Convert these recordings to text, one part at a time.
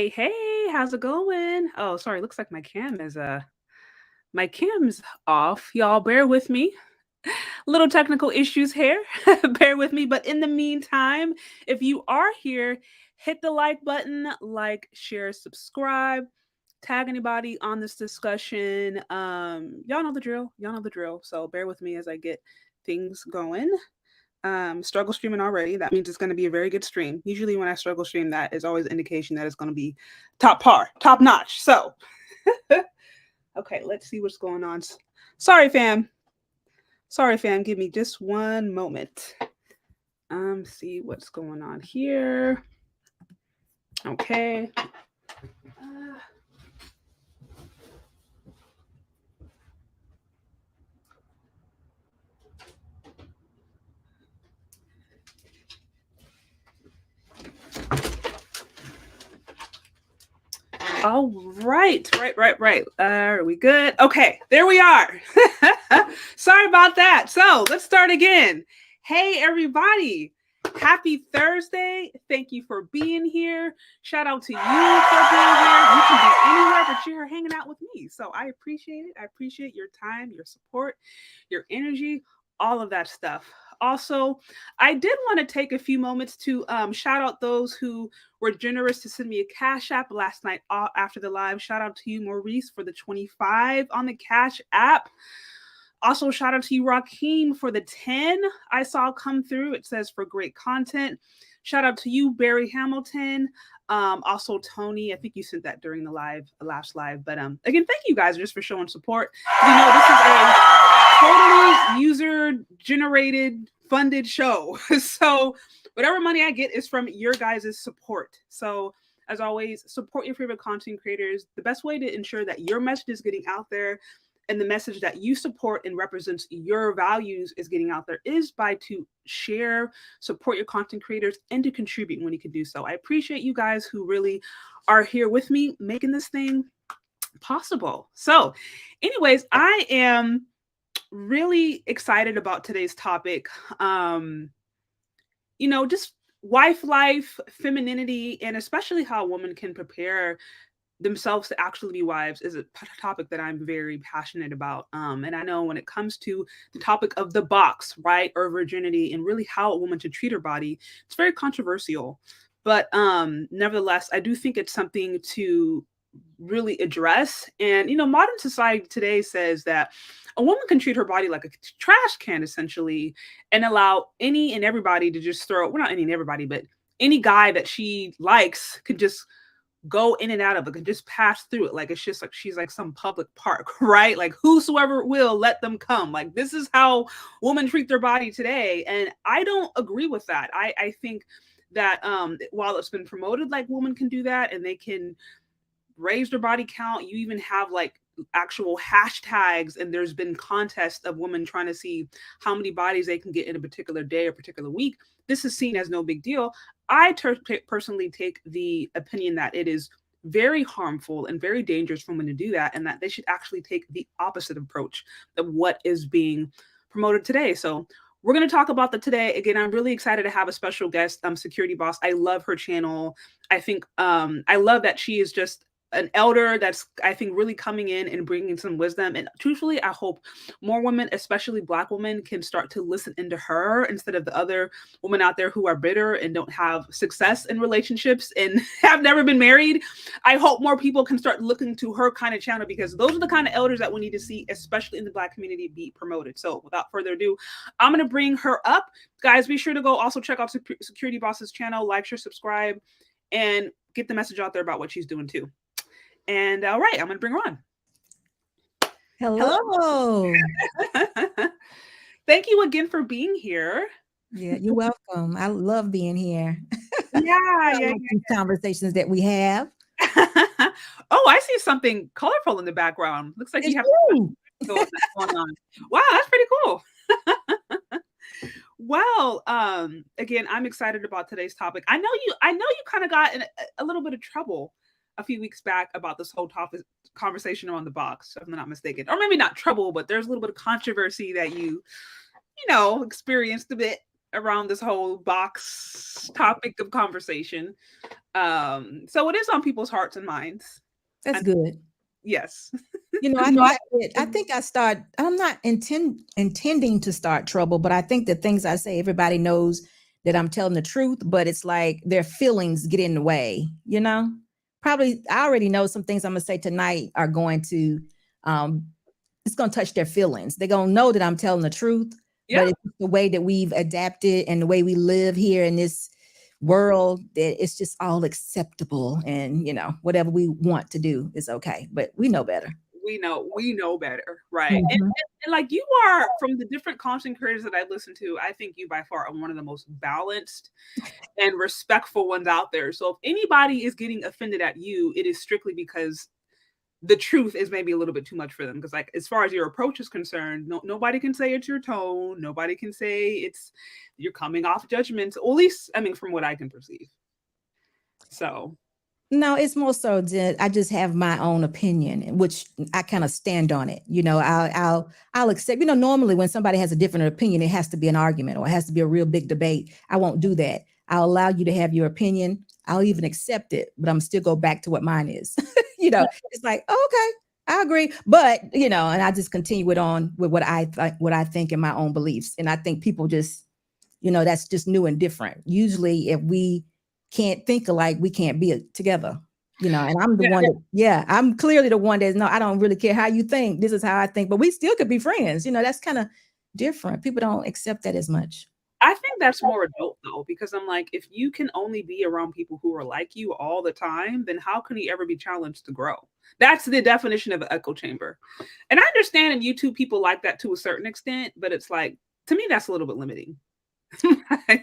Hey, how's it going? Oh, sorry, looks like my cam's off. Y'all bear with me. Little technical issues here. Bear with me, but in the meantime, if you are here, hit the like button, like, share, subscribe, tag anybody on this discussion. Y'all know the drill. Y'all know the drill. So bear with me as I get things going. Struggle streaming already. That means it's going to be a very good stream. Usually, when I struggle stream, that is always an indication that it's going to be top par, top notch. So, okay, let's see what's going on. Sorry, fam. Sorry, fam. Give me just one moment. See what's going on here. Okay. All right. Are we good? Okay, there we are. Sorry about that. So let's start again. Hey, everybody. Happy Thursday. Thank you for being here. Shout out to you for being here. You can be anywhere, but you're hanging out with me. So I appreciate it. I appreciate your time, your support, your energy, all of that stuff. Also, I did want to take a few moments to shout out those who were generous to send me a Cash App last night after the live. Shout out to you, Maurice, for the 25 on the Cash App. Also, shout out to you, Raheem, for the 10 I saw come through. It says for great content. Shout out to you, Barry Hamilton. Also, Tony, I think you sent that during the last live. But again, thank you guys just for showing support. You know, this is a totally user-generated, funded show. So whatever money I get is from your guys' support. So as always, support your favorite content creators. The best way to ensure that your message is getting out there and the message that you support and represents your values is getting out there is by to share, support your content creators, and to contribute when you can do so. I appreciate you guys who really are here with me making this thing possible. So anyways, I am really excited about today's topic. Just wife life, femininity, and especially how a woman can prepare themselves to actually be wives is a topic that I'm very passionate about. And I know when it comes to the topic of the box, right, or virginity, and really how a woman should treat her body, it's very controversial. But nevertheless, I do think it's something to really address. And, modern society today says that a woman can treat her body like a trash can, essentially, and allow any and everybody to just well, not any and everybody, but any guy that she likes could just go in and out of it, could just pass through it. Like it's just like she's like some public park, right? Like whosoever will, let them come. Like this is how women treat their body today. And I don't agree with that. I think that while it's been promoted like women can do that and they can raise their body count, you even have like actual hashtags, and there's been contests of women trying to see how many bodies they can get in a particular day or particular week. This is seen as no big deal. I personally take the opinion that it is very harmful and very dangerous for women to do that, and that they should actually take the opposite approach of what is being promoted today. So we're going to talk about that today. Again, I'm really excited to have a special guest, Security Boss. I love her channel. I think I love that she is just an elder that's, I think, really coming in and bringing some wisdom. And truthfully, I hope more women, especially Black women, can start to listen into her instead of the other women out there who are bitter and don't have success in relationships and have never been married. I hope more people can start looking to her kind of channel, because those are the kind of elders that we need to see, especially in the Black community, be promoted. So without further ado, I'm going to bring her up. Guys, be sure to go also check out Security Boss's channel, like, share, subscribe, and get the message out there about what she's doing too. And all right, I'm going to bring her on. Hello. Thank you again for being here. Yeah, you're welcome. I love being here. Yeah. Conversations that we have. Oh, I see something colorful in the background. Looks like It's you have true. going on. Wow, that's pretty cool. Well, again, I'm excited about today's topic. I know you kind of got in a little bit of trouble a few weeks back about this whole topic conversation around the box, if I'm not mistaken. Or maybe not trouble, but there's a little bit of controversy that you experienced a bit. around this whole box topic of conversation. So it is on people's hearts and minds. That's And good. yes. You know, I think I think I'm not intending to start trouble, but I think the things I say, everybody knows that I'm telling the truth, but it's like their feelings get in the way, you know? Probably I already know some things I'm gonna say tonight are going to um it's gonna touch their feelings. They're gonna know that I'm telling the truth, but Yeah. it's the way that we've adapted and the way we live here in this world that it's just all acceptable and whatever we want to do is okay, but we know better. We know better, right? Mhm. And like you are, from the different content creators that I listen to, I think you by far are one of the most balanced and respectful ones out there. So if anybody is getting offended at you, it is strictly because the truth is maybe a little bit too much for them. Because like as far as your approach is concerned, nobody can say it's your tone. Nobody can say it's you're coming off judgments. At least, I mean, from what I can perceive. So No, it's more so that I just have my own opinion, which I kind of stand on it. I'll accept. Normally when somebody has a different opinion, it has to be an argument or it has to be a real big debate. I won't do that. I'll allow you to have your opinion. I'll even accept it, but I'm still go back to what mine is. It's like, oh, okay, I agree, but and I just continue it on with what I think in my own beliefs, and I think people just that's just new and different. Usually, if we can't think alike, we can't be together. And I'm the one that, yeah, I'm clearly the one that's no, I don't really care how you think. This is how I think, but we still could be friends. That's kind of different. People don't accept that as much. I think that's more adult though, because I'm like, if you can only be around people who are like you all the time, then how can you ever be challenged to grow? That's the definition of an echo chamber. And I understand in YouTube people like that to a certain extent, but it's like, to me, that's a little bit limiting.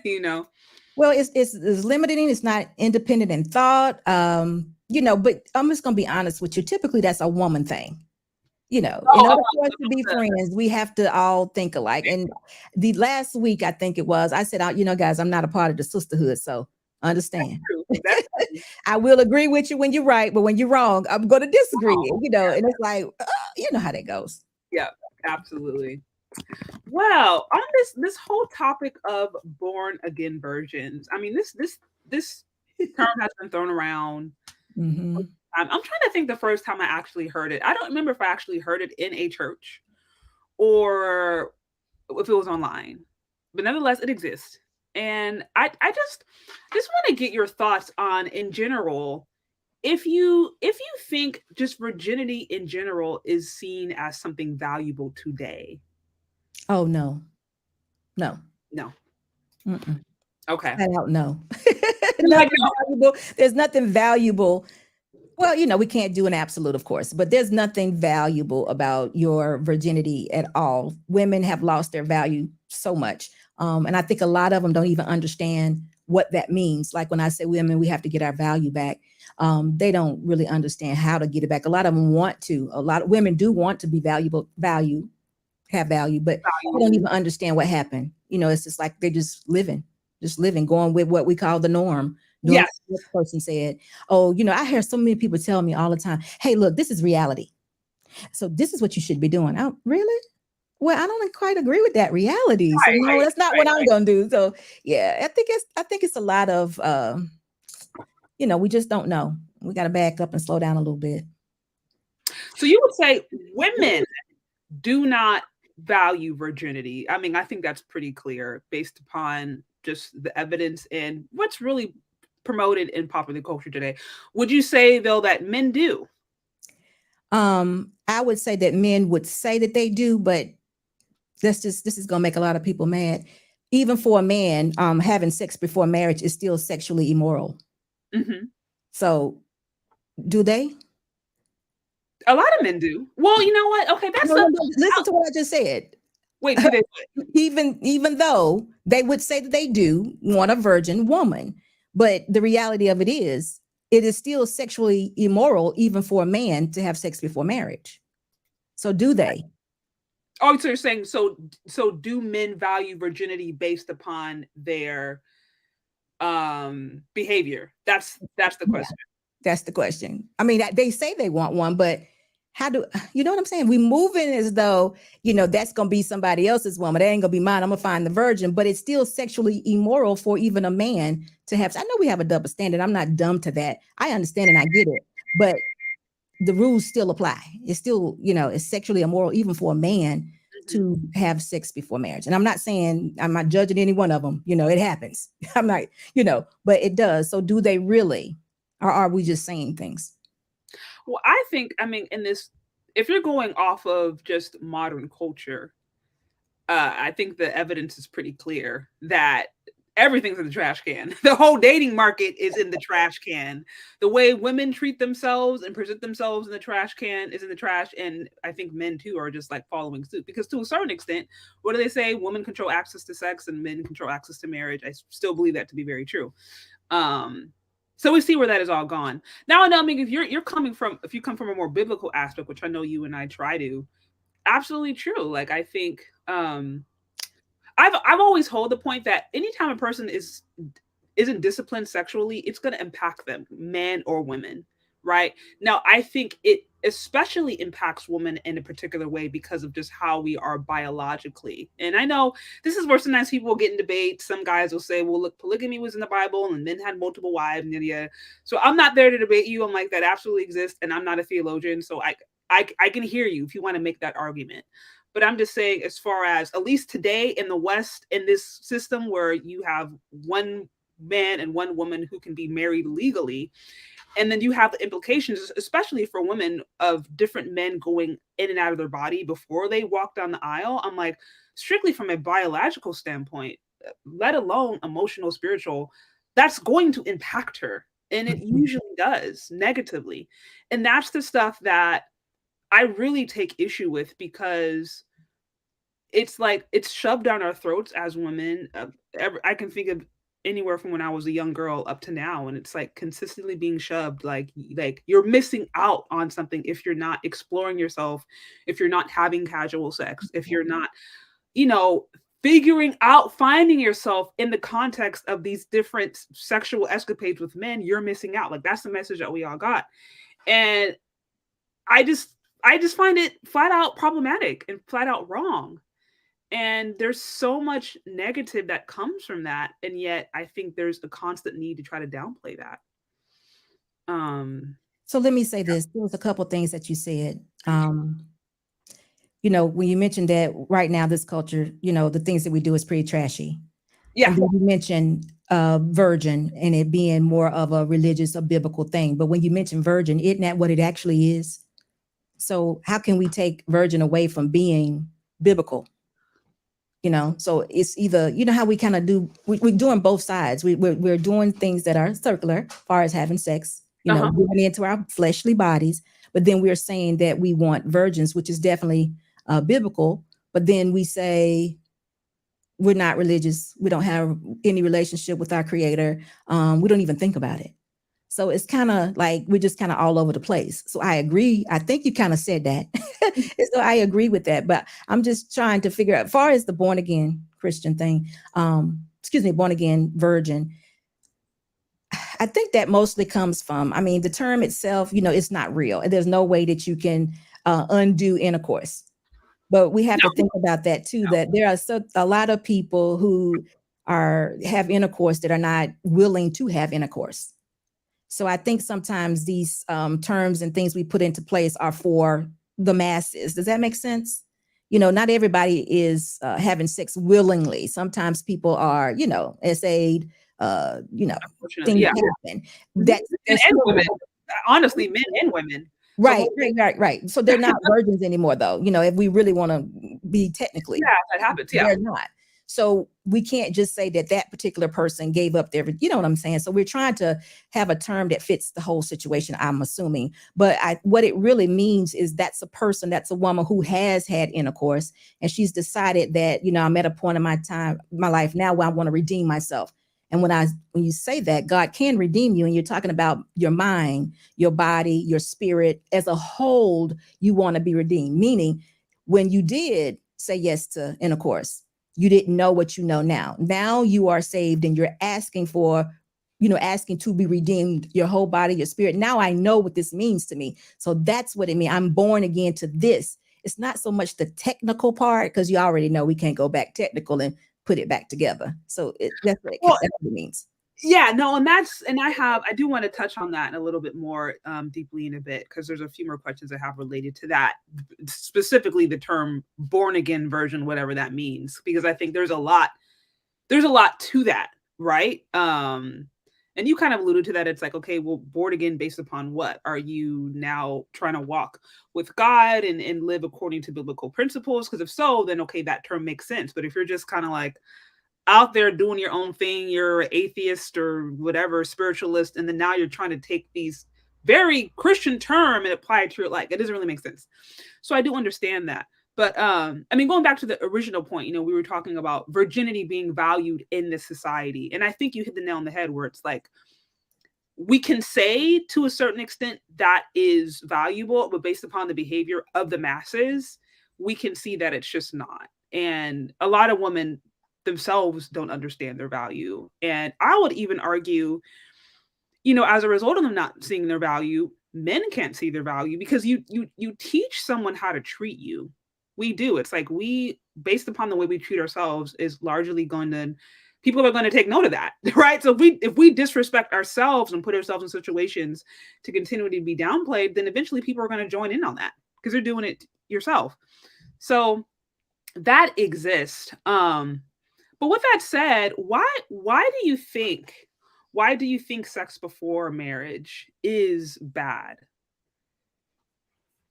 you know? Well, it's limiting. It's not independent in thought. But I'm just gonna be honest with you. Typically, that's a woman thing. In order for us to be friends, we have to all think alike. And the last week, I think it was, I said, guys, I'm not a part of the sisterhood, so understand. That's true. I will agree with you when you're right, but when you're wrong, I'm going to disagree. And it's like, you know how that goes. Yeah, absolutely. Well, on this whole topic of born again virgins, I mean, this term has been thrown around. Mm-hmm. I'm trying to think the first time I actually heard it. I don't remember if I actually heard it in a church or if it was online, but nevertheless, it exists. And I just want to get your thoughts on, in general, if you think just virginity in general is seen as something valuable today. Oh, no. No. No. Mm-mm. Okay. I don't know. Like, Nothing valuable. There's nothing valuable. Well, we can't do an absolute, of course, but there's nothing valuable about your virginity at all. Women have lost their value so much. And I think a lot of them don't even understand what that means. Like when I say women, we have to get our value back. They don't really understand how to get it back. A lot of them want to. A lot of women do want to be have value, but they don't even understand what happened. It's just like they're just living, going with what we call the norm. Doing yes. what this person said. Oh, I hear so many people tell me all the time, hey, look, this is reality. So this is what you should be doing. Oh, really? Well, I don't quite agree with that reality. So no, that's not what I'm gonna do. So yeah, I think it's a lot of we just don't know. We got to back up and slow down a little bit. So you would say women do not value virginity. I mean, I think that's pretty clear based upon just the evidence and what's really promoted in popular culture today. Would you say though that men do? I would say that men would say that they do, but this is gonna make a lot of people mad. Even for a man, having sex before marriage is still sexually immoral. Mm-hmm. So, do they? A lot of men do. Well, you know what? Okay, that's listen to what I just said. Wait, do they? Even though they would say that they do want a virgin woman, but the reality of it is still sexually immoral even for a man to have sex before marriage. So do they? Oh, so you're saying so do men value virginity based upon their behavior? That's the question. Yeah, that's the question. I mean, they say they want one, but how do you know what I'm saying? We moving as though, that's gonna be somebody else's woman. That ain't gonna be mine. I'm gonna find the virgin, but it's still sexually immoral for even a man to have. I know we have a double standard. I'm not dumb to that. I understand and I get it, but the rules still apply. It's still, it's sexually immoral even for a man to have sex before marriage. And I'm not saying, I'm not judging any one of them. It happens. I'm not, but it does. So do they really, or are we just saying things? Well, I think, I mean, if you're going off of just modern culture, I think the evidence is pretty clear that everything's in the trash can. The whole dating market is in the trash can. The way women treat themselves and present themselves in the trash can is in the trash. And I think men too are just like following suit, because to a certain extent, what do they say? Women control access to sex and men control access to marriage. I still believe that to be very true. So we see where that is all gone. Now I know, I mean, if you come from a more biblical aspect, which I know you and I try to, absolutely true. Like I think I've always hold the point that anytime a person isn't disciplined sexually, it's going to impact them, men or women, right? Now, I think it especially impacts women in a particular way because of just how we are biologically. And I know this is where sometimes people will get in debate. Some guys will say, well, look, polygamy was in the Bible and men had multiple wives and yada. So I'm not there to debate you. I'm like, that absolutely exists. And I'm not a theologian. So I can hear you if you want to make that argument. But I'm just saying, as far as at least today in the West, in this system where you have one man and one woman who can be married legally, and then you have the implications, especially for women, of different men going in and out of their body before they walk down the aisle. I'm like, strictly from a biological standpoint, let alone emotional, spiritual, that's going to impact her. And it usually does negatively. And that's the stuff that I really take issue with, because it's like it's shoved down our throats as women. I can think of anywhere from when I was a young girl up to now, and it's like consistently being shoved. Like you're missing out on something if you're not exploring yourself, if you're not having casual sex, if you're not, figuring out, finding yourself in the context of these different sexual escapades with men. You're missing out. Like that's the message that we all got, and I just find it flat out problematic and flat out wrong. And there's so much negative that comes from that. And yet I think there's a constant need to try to downplay that. So let me say this. There was a couple of things that you said. When you mentioned that right now, this culture, the things that we do is pretty trashy. Yeah. And then you mentioned virgin and it being more of a religious or biblical thing. But when you mention virgin, isn't that what it actually is? So how can we take virgin away from being biblical? So it's either, how we kind of do, we're doing both sides. We're doing things that are circular, as far as having sex, going into our fleshly bodies. But then we're saying that we want virgins, which is definitely biblical. But then we say we're not religious. We don't have any relationship with our creator. We don't even think about it. So it's kind of like we're just kind of all over the place. So I agree. I think you kind of said that. So I agree with that. But I'm just trying to figure out, as far as the born again Christian thing, born again virgin, I think that mostly comes from, the term itself, it's not real. And there's no way that you can undo intercourse. But we have to think about that too, that there are a lot of people who have intercourse that are not willing to have intercourse. So I think sometimes these terms and things we put into place are for the masses. Does that make sense? Not everybody is having sex willingly. Sometimes people are, SA'd, things happen. That's and women. Honestly, men and women. Right. So they're not virgins anymore, though. If we really want to be technically. Yeah, that happens. Yeah. They're not. So we can't just say that particular person gave up their, you know what I'm saying? So we're trying to have a term that fits the whole situation, I'm assuming. But what it really means is that's a woman who has had intercourse, and she's decided that, I'm at a point in my life now where I want to redeem myself. And when you say that, God can redeem you, and you're talking about your mind, your body, your spirit as a whole, you want to be redeemed. Meaning when you did say yes to intercourse, you didn't know what you know now. Now you are saved and you're asking for asking to be redeemed, your whole body, your spirit. Now I know what this means to me. So that's what it means. I'm born again to this. It's not so much the technical part, because you already know we can't go back technical and put it back together. So that's what it means. Yeah, no, and I do want to touch on that in a little bit more deeply in a bit, because there's a few more questions I have related to that, specifically the term born again version, whatever that means, because I think there's a lot to that, right? And you kind of alluded to that. It's like, okay, well, born again based upon what? Are you now trying to walk with God and live according to biblical principles? Because if so, then okay, that term makes sense. But if you're just kind of like out there doing your own thing, you're an atheist or whatever, spiritualist, and then now you're trying to take these very Christian term and apply it to your life, it doesn't really make sense. So I do understand that. But I mean, going back to the original point, we were talking about virginity being valued in this society. And I think you hit the nail on the head, where it's like, we can say to a certain extent that is valuable, but based upon the behavior of the masses, we can see that it's just not. And a lot of women themselves don't understand their value. And I would even argue, as a result of them not seeing their value, men can't see their value, because you teach someone how to treat you. We do. It's like, based upon the way we treat ourselves is largely people are going to take note of that, right? So if we disrespect ourselves and put ourselves in situations to continually be downplayed, then eventually people are going to join in on that, because they're doing it yourself. So that exists. But with that said, why do you think sex before marriage is bad?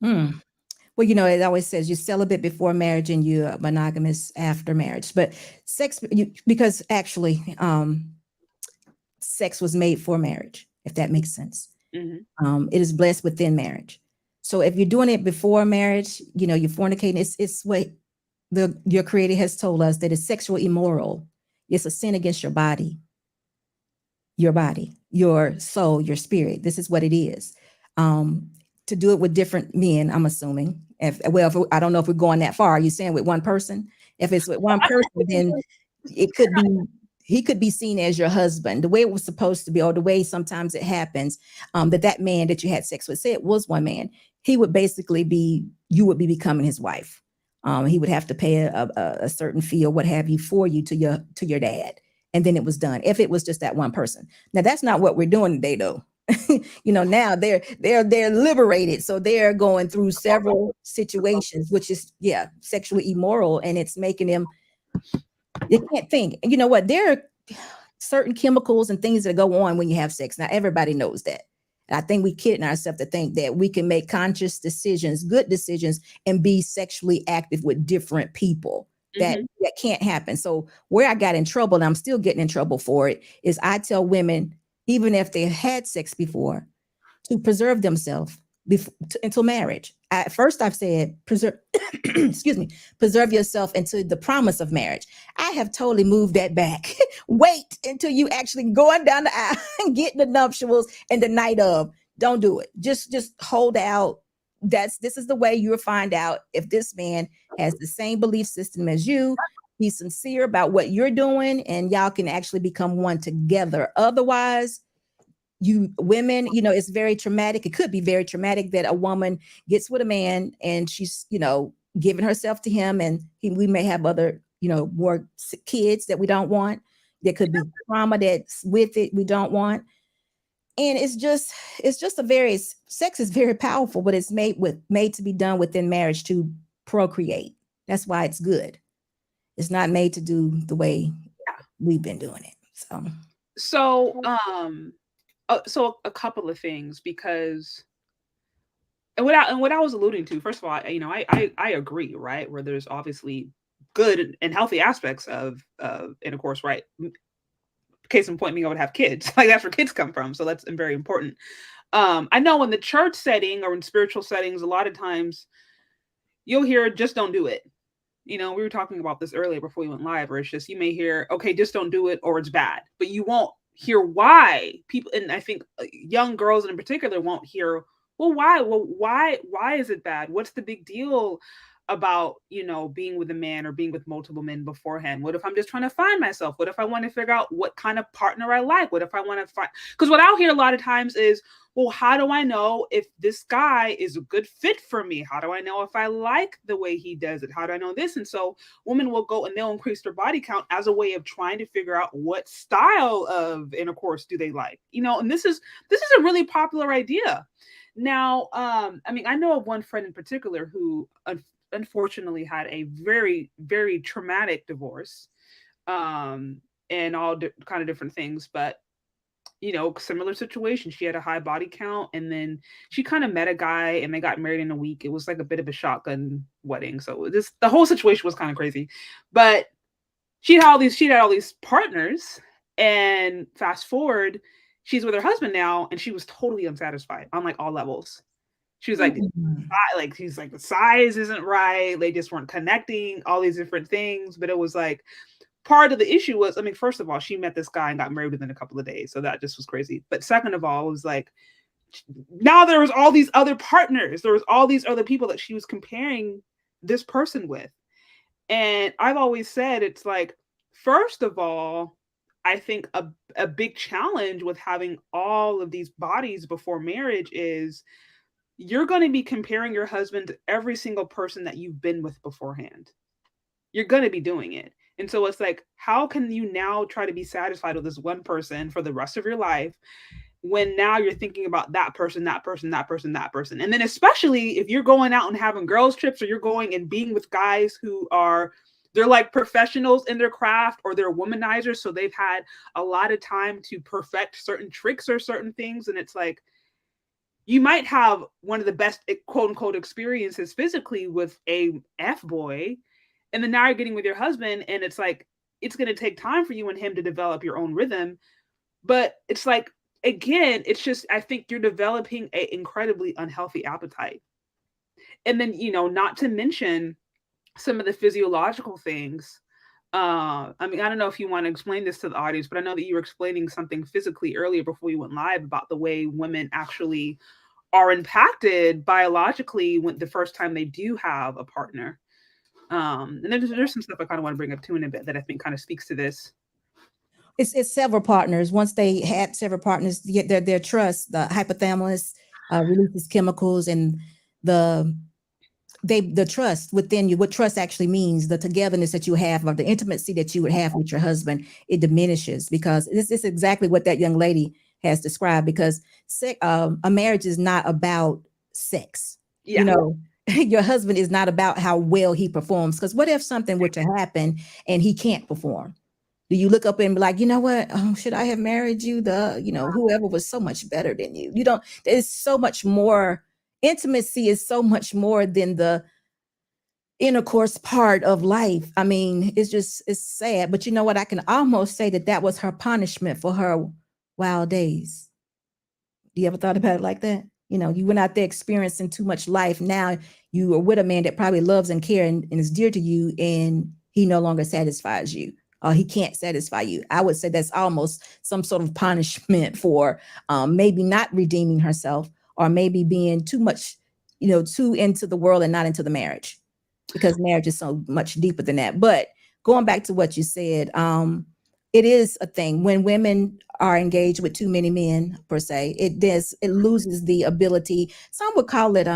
Well, it always says you're celibate before marriage and you're monogamous after marriage. But because actually, sex was made for marriage, if that makes sense. Mm-hmm. It is blessed within marriage. So if you're doing it before marriage, you're fornicating. It's what your Creator has told us, that it's sexual immoral. It's a sin against your body, your soul, your spirit. This is what it is. To do it with different men, I'm assuming. If I don't know if we're going that far. Are you saying with one person? If it's with one person, then it could be, he could be seen as your husband, the way it was supposed to be, or the way sometimes it happens, that man that you had sex with, say it was one man, he would basically you would be becoming his wife. He would have to pay a certain fee or what have you for you to your dad. And then it was done. If it was just that one person. Now that's not what we're doing today, though. Now they're liberated, so they're going through several situations, which is sexually immoral, and it's making them, they can't think. And you know what? There are certain chemicals and things that go on when you have sex. Now everybody knows that. And I think we kidding ourselves to think that we can make conscious decisions, good decisions, and be sexually active with different people. That can't happen. So where I got in trouble, and I'm still getting in trouble for it, is I tell women, even if they had sex before, to preserve themselves until marriage. At first, I've said preserve, preserve yourself into the promise of marriage. I have totally moved that back. Wait until you actually going down the aisle and getting the nuptials and the night of. Don't do it. Just hold out. This is the way you'll find out if this man has the same belief system as you. He's sincere about what you're doing, and y'all can actually become one together. Otherwise, you women, it's very traumatic. It could be very traumatic that a woman gets with a man and she's, giving herself to him, and we may have other, more kids that we don't want. There could be trauma that's with it we don't want. And it's just sex is very powerful, but it's made to be done within marriage to procreate. That's why it's good. It's not made to do the way we've been doing it. So a couple of things, because what I was alluding to, first of all, I agree, right? Where there's obviously good and healthy aspects of intercourse, right? Case in point, being able to have kids, like that's where kids come from. So that's very important. I know in the church setting or in spiritual settings, a lot of times you'll hear, just don't do it. We were talking about this earlier before we went live, where it's just, you may hear, okay, just don't do it, or it's bad, but you won't hear why. People, and I think young girls in particular, won't hear, well, why is it bad? What's the big deal about, being with a man or being with multiple men beforehand? What if I'm just trying to find myself? What if I want to figure out what kind of partner I like? What if I want to find, because what I'll hear a lot of times is, well, how do I know if this guy is a good fit for me? How do I know if I like the way he does it? How do I know this? And so women will go and they'll increase their body count as a way of trying to figure out what style of intercourse do they like, and this is a really popular idea. Now, I mean, I know of one friend in particular who unfortunately had a very, very traumatic divorce, um, and all kind of different things, but similar situation. She had a high body count, and then she kind of met a guy, and they got married in a week. It was like a bit of a shotgun wedding, so the whole situation was kind of crazy. But she had all these partners, and fast forward, she's with her husband now, and she was totally unsatisfied on like all levels. She was she's like, the size isn't right. They just weren't connecting, all these different things. But it was like, part of the issue was, I mean, first of all, she met this guy and got married within a couple of days. So that just was crazy. But second of all, it was like, now there was all these other partners. There was all these other people that she was comparing this person with. And I've always said, it's like, first of all, I think a big challenge with having all of these bodies before marriage is you're going to be comparing your husband to every single person that you've been with beforehand. You're going to be doing it. And so it's like, how can you now try to be satisfied with this one person for the rest of your life when now you're thinking about that person, that person, that person, that person? And then especially if you're going out and having girls trips, or you're going and being with guys who they're like professionals in their craft, or they're womanizers. So they've had a lot of time to perfect certain tricks or certain things. And it's like, you might have one of the best quote unquote experiences physically with a F boy. And then now you're getting with your husband, and it's like, it's going to take time for you and him to develop your own rhythm. But it's like, again, it's just, I think you're developing an incredibly unhealthy appetite. And then, not to mention some of the physiological things. I mean, I don't know if you want to explain this to the audience, but I know that you were explaining something physically earlier before you went live about the way women actually are impacted biologically when the first time they do have a partner. And there's some stuff I kind of want to bring up too in a bit that I think kind of speaks to this. It's several partners. Once they had several partners, their trust, the hypothalamus releases chemicals, and the trust within you, what trust actually means, the togetherness that you have, or the intimacy that you would have with your husband, it diminishes, because this is exactly what that young lady has described. Because a marriage is not about sex. Yeah. Your husband is not about how well he performs. Because what if something were to happen and he can't perform? Do you look up and be like, you know what? Oh, should I have married you? Whoever was so much better than you. There's so much more. Intimacy is so much more than the intercourse part of life. I mean, it's sad. But you know what? I can almost say that was her punishment for her wild days. Do you ever thought about it like that? You went out there experiencing too much life. Now you are with a man that probably loves and cares and is dear to you, and he no longer satisfies you, or he can't satisfy you. I would say that's almost some sort of punishment for maybe not redeeming herself, or maybe being too much, too into the world and not into the marriage, because marriage is so much deeper than that. But going back to what you said, it is a thing when women are engaged with too many men, per se. It loses the ability. Some would call it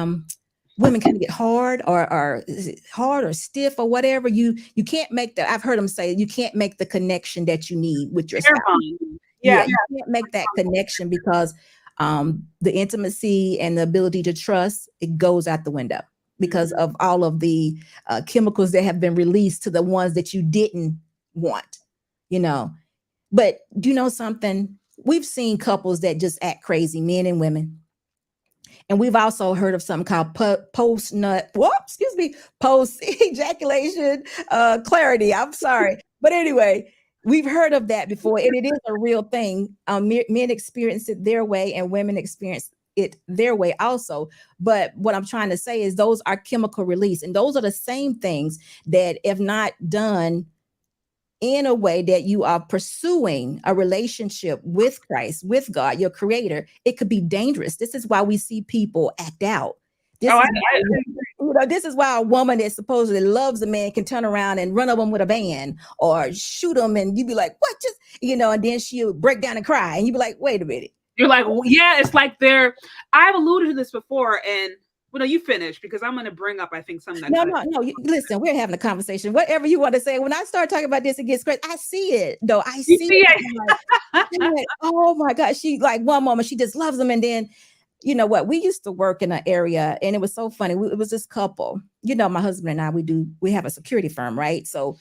women kind of get hard, or is it hard or stiff or whatever. You can't make I've heard them say you can't make the connection that you need with your spouse. Yeah. You can't make that connection, because the intimacy and the ability to trust, it goes out the window, because of all of the chemicals that have been released to the ones that you didn't want. But do you know something? We've seen couples that just act crazy, men and women. And we've also heard of something called post ejaculation clarity. I'm sorry. But anyway, we've heard of that before, and it is a real thing. Men experience it their way, and women experience it their way also. But what I'm trying to say is those are chemical release, and those are the same things that, if not done in a way that you are pursuing a relationship with Christ, with God, your creator, it could be dangerous. This is why we see people act out. You know, this is why a woman that supposedly loves a man can turn around and run over him with a van or shoot him, and you be like, "What?" Just and then she'll break down and cry, and you be like, "Wait a minute." You're like, yeah, it's like they're. I've alluded to this before, and no, you finish because I'm going to bring up, I think, something that No, kind no, no. Listen, we're having a conversation. Whatever you want to say. When I start talking about this, it gets crazy. I see it, though. I you see see it. it. I'm like, oh my God. She like one moment she just loves him, and then you know what? We used to work in an area, and it was so funny. It was this couple. My husband and I. We have a security firm, right? So,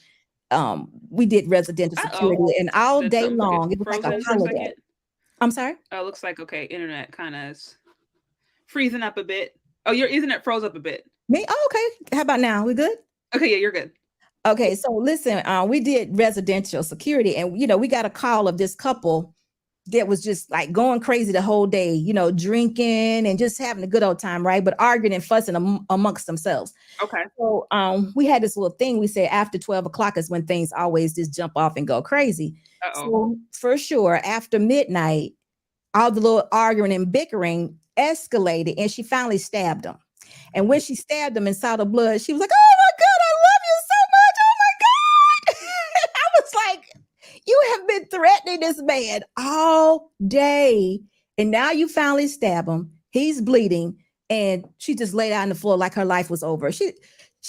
we did residential security, and all Did day something get long it was like a frozen for a holiday. second? I'm sorry. Oh, it looks like okay. Internet kind of is freezing up a bit. Oh, your internet froze up a bit. Me? Oh, okay. How about now? We good? Okay, yeah, you're good. Okay, so listen, we did residential security, and we got a call of this couple that was just like going crazy the whole day, drinking and just having a good old time, right? But arguing and fussing amongst themselves. Okay. So we had this little thing we said after 12 o'clock is when things always just jump off and go crazy. So for sure, after midnight, all the little arguing and bickering escalated, and she finally stabbed him. And when she stabbed him and saw the blood, she was like, "Oh my God, I love you so much. Oh my God." I was like, "You have been threatening this man all day. And now you finally stab him. He's bleeding." And she just laid out on the floor like her life was over. She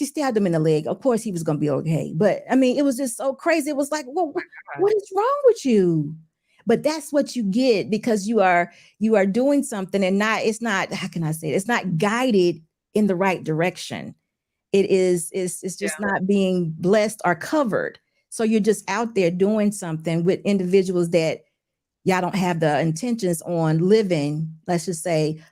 stabbed him in the leg. Of course, he was going to be okay. But I mean, it was just so crazy. It was like, well, what is wrong with you? But that's what you get because you are doing something and it's not, how can I say it? It's not guided in the right direction. It's just not being blessed or covered. So you're just out there doing something with individuals that y'all don't have the intentions on living, let's just say,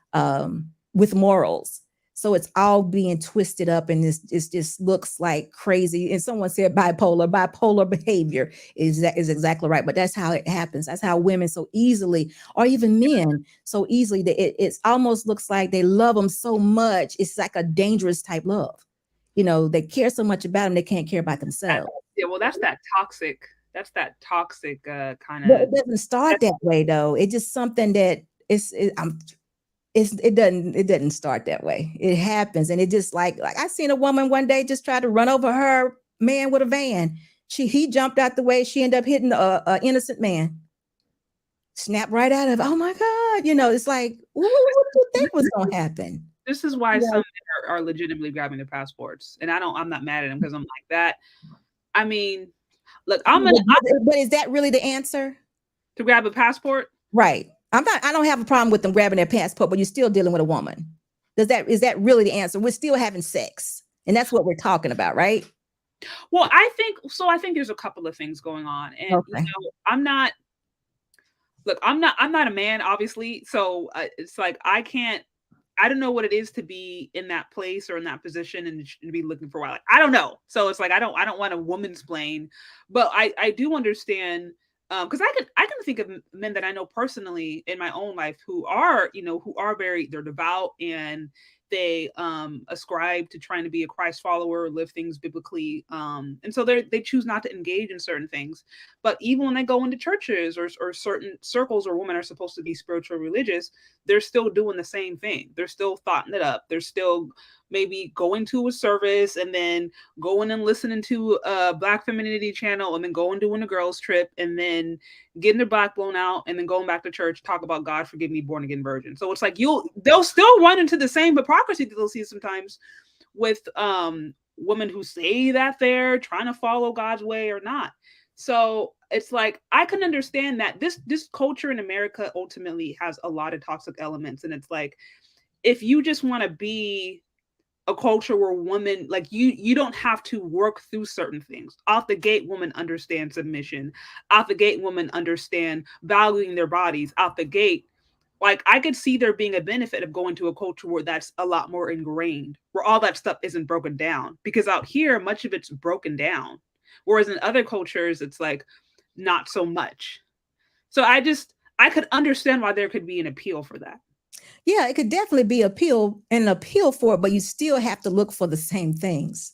with morals. So it's all being twisted up, and it just looks like crazy. And someone said bipolar behavior is exactly right. But that's how it happens. That's how women so easily, or even men so easily, that it almost looks like they love them so much. It's like a dangerous type love. They care so much about them, they can't care about themselves. Yeah, well, that's that toxic. That's that toxic kind But of. it doesn't start that way, though. It's just something that it doesn't start that way. It happens, and it just like I seen a woman one day just try to run over her man with a van. He jumped out the way. She ended up hitting a innocent man. Snapped right out of it. Oh my God! It's like, what did you think was going to happen? This is why some men are legitimately grabbing their passports, and I'm not mad at them because I'm like that. I mean, look, but is that really the answer? To grab a passport? Right. I don't have a problem with them grabbing their passport, but you're still dealing with a woman. Is that really the answer? We're still having sex, and that's what we're talking about, right? Well, I think there's a couple of things going on, and I'm not a man, obviously, so it's like I don't know what it is to be in that place or in that position and to be looking for a while. Like, I don't know. So it's like I don't want a woman's plane, but I do understand because I can think of men that I know personally in my own life who are they're devout and they ascribe to trying to be a Christ follower, live things biblically, and so they choose not to engage in certain things. But even when they go into churches or certain circles where women are supposed to be spiritual, religious, they're still doing the same thing. They're still thoughting it up. They're still maybe going to a service and then going and listening to a Black femininity channel and then going doing a girls trip and then getting their back blown out and then going back to church, talk about God forgive me, born again virgin. So it's like they'll still run into the same hypocrisy that they'll see sometimes with women who say that they're trying to follow God's way or not. So it's like I can understand that this culture in America ultimately has a lot of toxic elements, and it's like if you just want to be a culture where women like you don't have to work through certain things. Off the gate, women understand submission. Off the gate, women understand valuing their bodies. Off the gate, like I could see there being a benefit of going to a culture where that's a lot more ingrained, where all that stuff isn't broken down. Because out here, much of it's broken down. Whereas in other cultures, it's like not so much. So I could understand why there could be an appeal for that. Yeah, it could definitely be an appeal for it, but you still have to look for the same things.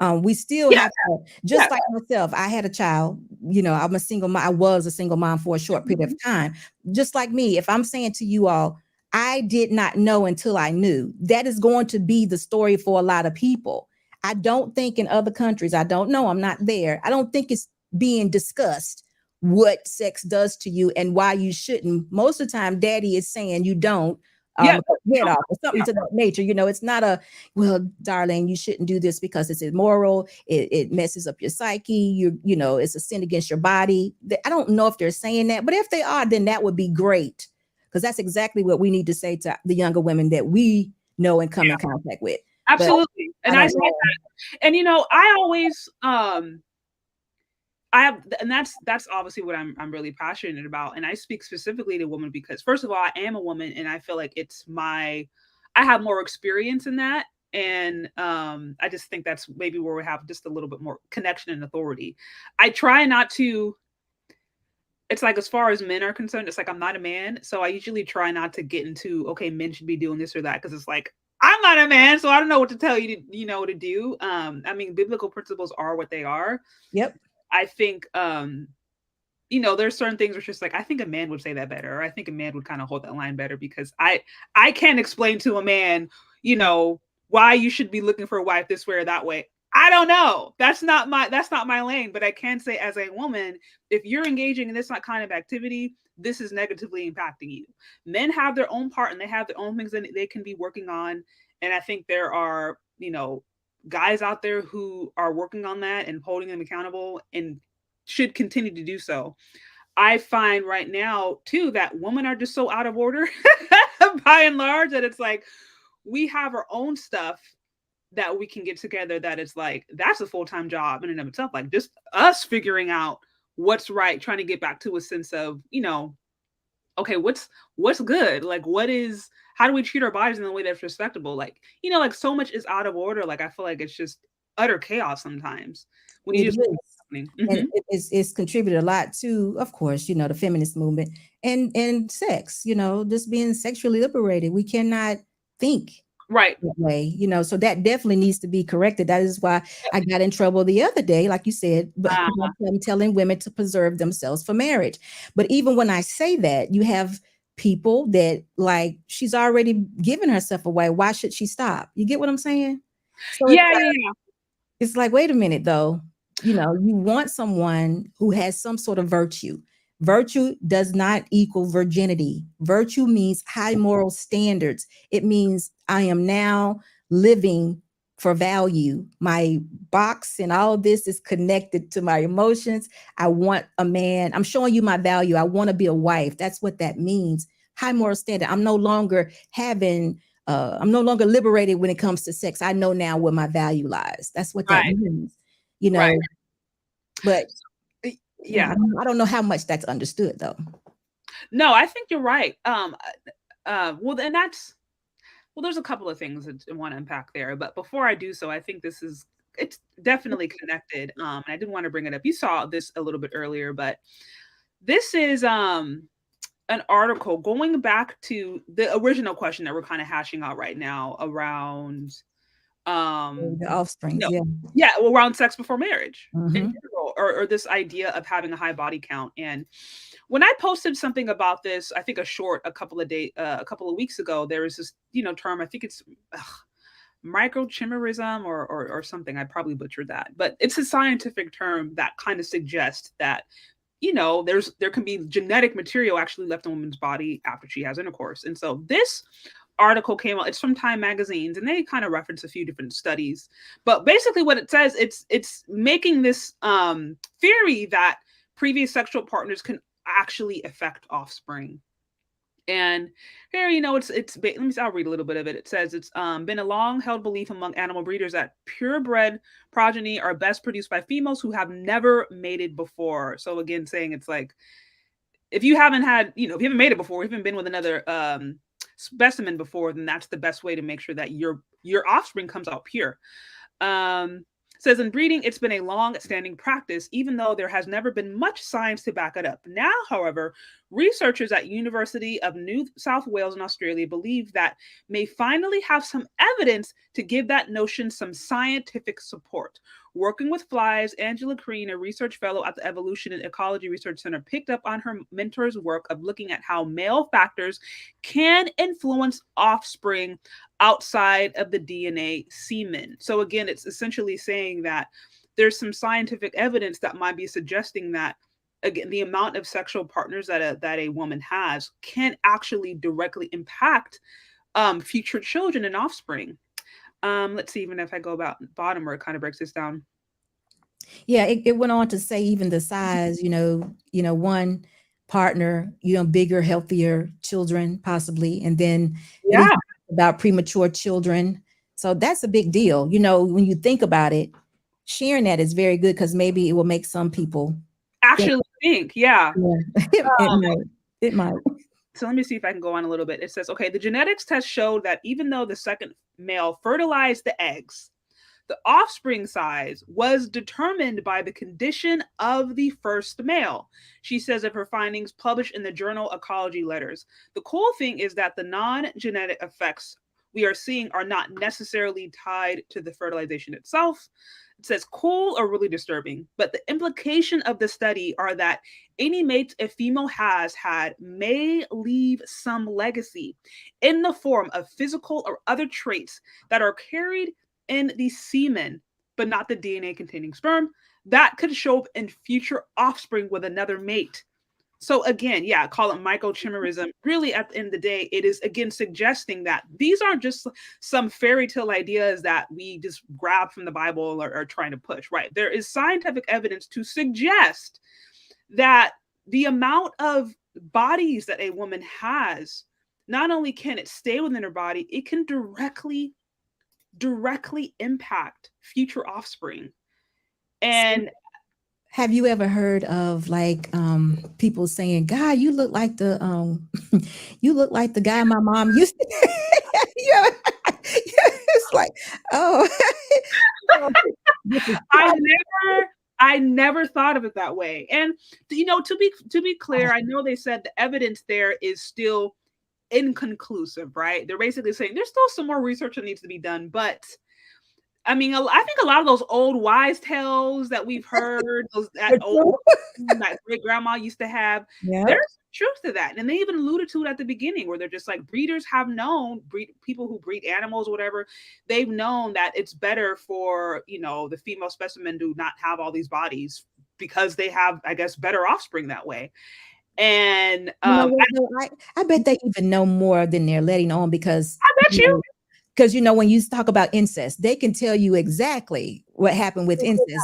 We still have to, just like myself, I had a child, I was a single mom for a short period of time. Just like me, if I'm saying to you all, I did not know until I knew. That is going to be the story for a lot of people. I don't think in other countries, I don't know, I'm not there. I don't think it's being discussed what sex does to you and why you shouldn't. Most of the time, daddy is saying you don't. Yeah. Cut your head No. off or something to that nature. You know, it's not a, well, darling, you shouldn't do this because it's immoral. It messes up your psyche. You know, it's a sin against your body. I don't know if they're saying that, but if they are, then that would be great. Because that's exactly what we need to say to the younger women that we know and come in contact with. Absolutely. And I say that. And you know, I always I have, and that's obviously what I'm really passionate about. And I speak specifically to women because first of all, I am a woman and I feel like I have more experience in that. And I just think that's maybe where we have just a little bit more connection and authority. I try not to, it's like as far as men are concerned, it's like I'm not a man. So I usually try not to get into, okay, men should be doing this or that, because it's like I'm not a man, so I don't know what to tell you to, you know, what to do. I mean, biblical principles are what they are. Yep. I think you know, there's certain things where it's just like, I think a man would say that better, or I think a man would kind of hold that line better, because I can't explain to a man, you know, why you should be looking for a wife this way or that way. I don't know. That's not my lane. But I can say, as a woman, if you're engaging in this kind of activity, this is negatively impacting you. Men have their own part and they have their own things that they can be working on. And I think there are, you know, guys out there who are working on that and holding them accountable and should continue to do so. I find right now too that women are just so out of order by and large, that it's like we have our own stuff that we can get together, that it's like that's a full-time job in and of itself. Like just us figuring out what's right, trying to get back to a sense of, you know, okay, what's good? Like how do we treat our bodies in a way that's respectable? Like, you know, like so much is out of order. Like I feel like it's just utter chaos sometimes when you It just is. Mm-hmm. And it's contributed a lot to, of course, you know, the feminist movement and sex, you know, just being sexually liberated. We cannot think Right that way, you know, so that definitely needs to be corrected. That is why I got in trouble the other day, like you said, but I'm telling women to preserve themselves for marriage. But even when I say that, you have people that like, she's already given herself away. Why should she stop? You get what I'm saying? So it's like, wait a minute, though. You know, you want someone who has some sort of virtue. Virtue does not equal virginity. Virtue means high moral standards. It means I am now living for value. My box and all of this is connected to my emotions. I want a man. I'm showing you my value. I want to be a wife. That's what that means. High moral standard. I'm no longer liberated when it comes to sex. I know now where my value lies. That's what that means, you know. Right. But yeah, I don't know how much that's understood though. No, I think you're right. Well, and there's a couple of things that I want to unpack there, but before I do so, I think it's definitely connected. And I did want to bring it up. You saw this a little bit earlier, but this is an article going back to the original question that we're kind of hashing out right now around The offspring, around sex before marriage in Mm-hmm. general, or this idea of having a high body count. And when I posted something about this, I think a couple of weeks ago, there was this, you know, term, I think it's microchimerism or something. I probably butchered that, but it's a scientific term that kind of suggests that, you know, there can be genetic material actually left in a woman's body after she has intercourse. And so this article came out, it's from Time magazines, and they kind of reference a few different studies. But basically what it says, it's making this theory that previous sexual partners can actually affect offspring. And here, you know, I'll read a little bit of it. It says it's been a long held belief among animal breeders that purebred progeny are best produced by females who have never mated before. So again, saying it's like, if you haven't mated before, if you haven't been with another specimen before, then that's the best way to make sure that your offspring comes out pure. Says in breeding, it's been a long-standing practice, even though there has never been much science to back it up. Now, however, Researchers at University of New South Wales in Australia believe that may finally have some evidence to give that notion some scientific support. Working with flies, Angela Crean, a research fellow at the Evolution and Ecology Research Center, picked up on her mentor's work of looking at how male factors can influence offspring outside of the DNA semen. So again, it's essentially saying that there's some scientific evidence that might be suggesting that again the amount of sexual partners that a woman has can actually directly impact future children and offspring. Let's see, even if I go about bottom where it kind of breaks this down. Yeah, it went on to say even the size, one partner, bigger, healthier children possibly, and then it Yeah, even about premature children. So that's a big deal. When you think about it, sharing that is very good because maybe it will make some people think. actually think, yeah. Yeah, it might. It might. So let me see if I can go on a little bit. It says, okay, the genetics test showed that even though the second male fertilized the eggs, the offspring size was determined by the condition of the first male. She says of her findings published in the journal Ecology Letters. The cool thing is that the non-genetic effects we are seeing are not necessarily tied to the fertilization itself. It says cool or really disturbing, but the implication of the study are that any mates a female has had may leave some legacy in the form of physical or other traits that are carried in the semen, but not the DNA containing sperm, that could show up in future offspring with another mate. So again, yeah, call it microchimerism. Really, at the end of the day, it is again suggesting that these aren't just some fairy tale ideas that we just grab from the Bible or are trying to push, right? There is scientific evidence to suggest that the amount of bodies that a woman has, not only can it stay within her body, it can directly impact future offspring. And Have you ever heard of like people saying, "God, you look like the you look like the guy my mom used to." Yeah, it's like, oh, this is I never thought of it that way. And to be clear, I know they said the evidence there is still inconclusive, right? They're basically saying there's still some more research that needs to be done, but I mean, I think a lot of those old wise tales that we've heard, that great grandma used to have, yeah. there's truth to that. And they even alluded to it at the beginning, where they're just like breeders have known, people who breed animals, whatever, they've known that it's better for the female specimen to not have all these bodies because they have, I guess, better offspring that way. And You know what, though? I bet they even know more than they're letting on because I bet you. Because when you talk about incest, they can tell you exactly what happened with incest.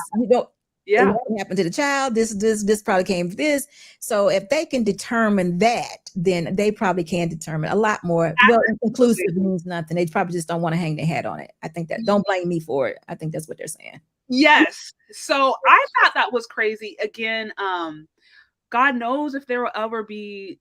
Yeah. What happened to the child? This probably came from this. So if they can determine that, then they probably can determine a lot more. Well, inclusive means nothing. They probably just don't want to hang their hat on it. I think that. Don't blame me for it. I think that's what they're saying. Yes. So I thought that was crazy. Again, God knows if there will ever be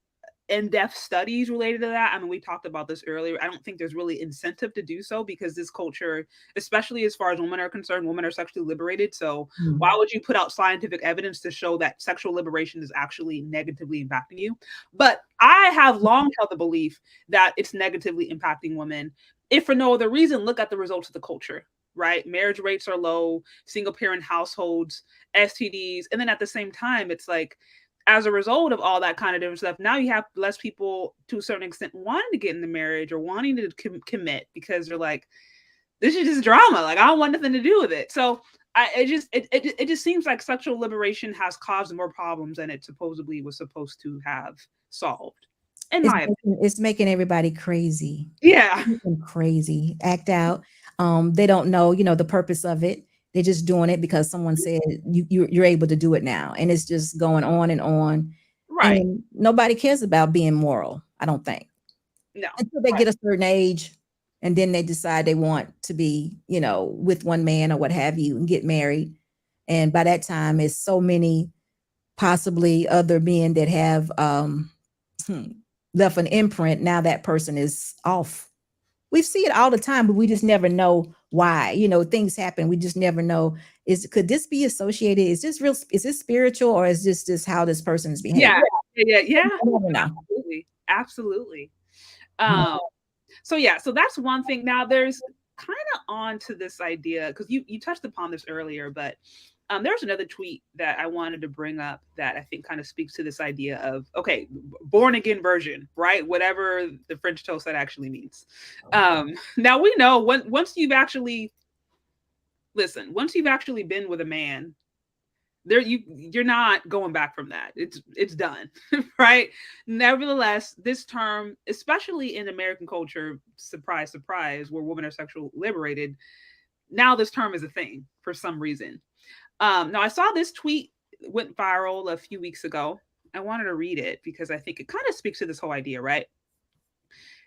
in-depth studies related to that. I mean, we talked about this earlier. I don't think there's really incentive to do so because this culture, especially as far as women are concerned, women are sexually liberated. So why would you put out scientific evidence to show that sexual liberation is actually negatively impacting you? But I have long held the belief that it's negatively impacting women. If for no other reason, look at the results of the culture, right? Marriage rates are low, single parent households, STDs. And then at the same time, it's like, as a result of all that kind of different stuff, now you have less people to a certain extent wanting to get in the marriage or wanting to commit because they're like, this is just drama. Like, I don't want nothing to do with it. So it just seems like sexual liberation has caused more problems than it supposedly was supposed to have solved. It's making everybody crazy. Yeah. Crazy. Act out. They don't know, the purpose of it. They're just doing it because someone said you're able to do it now. And it's just going on and on. Right. And nobody cares about being moral, I don't think. No. Until they get a certain age and then they decide they want to be, with one man or what have you and get married. And by that time, it's so many possibly other men that have left an imprint. Now that person is off. We see it all the time, but we just never know why. Things happen. We just never know. Could this be associated? Is this real? Is this spiritual, or is this just how this person is behaving? Yeah, Yeah. You never know. Absolutely. Absolutely. Um, so yeah, so that's one thing. Now there's kind of on to this idea because you touched upon this earlier, but there's another tweet that I wanted to bring up that I think kind of speaks to this idea of okay, born again version, right? Whatever the French toast that actually means. Now we know once you've actually once you've actually been with a man, there you're not going back from that. It's done. Right. Nevertheless, this term, especially in American culture, surprise surprise, where women are sexually liberated, now this term is a thing for some reason. Now I saw this tweet went viral a few weeks ago. I wanted to read it because I think it kind of speaks to this whole idea, right?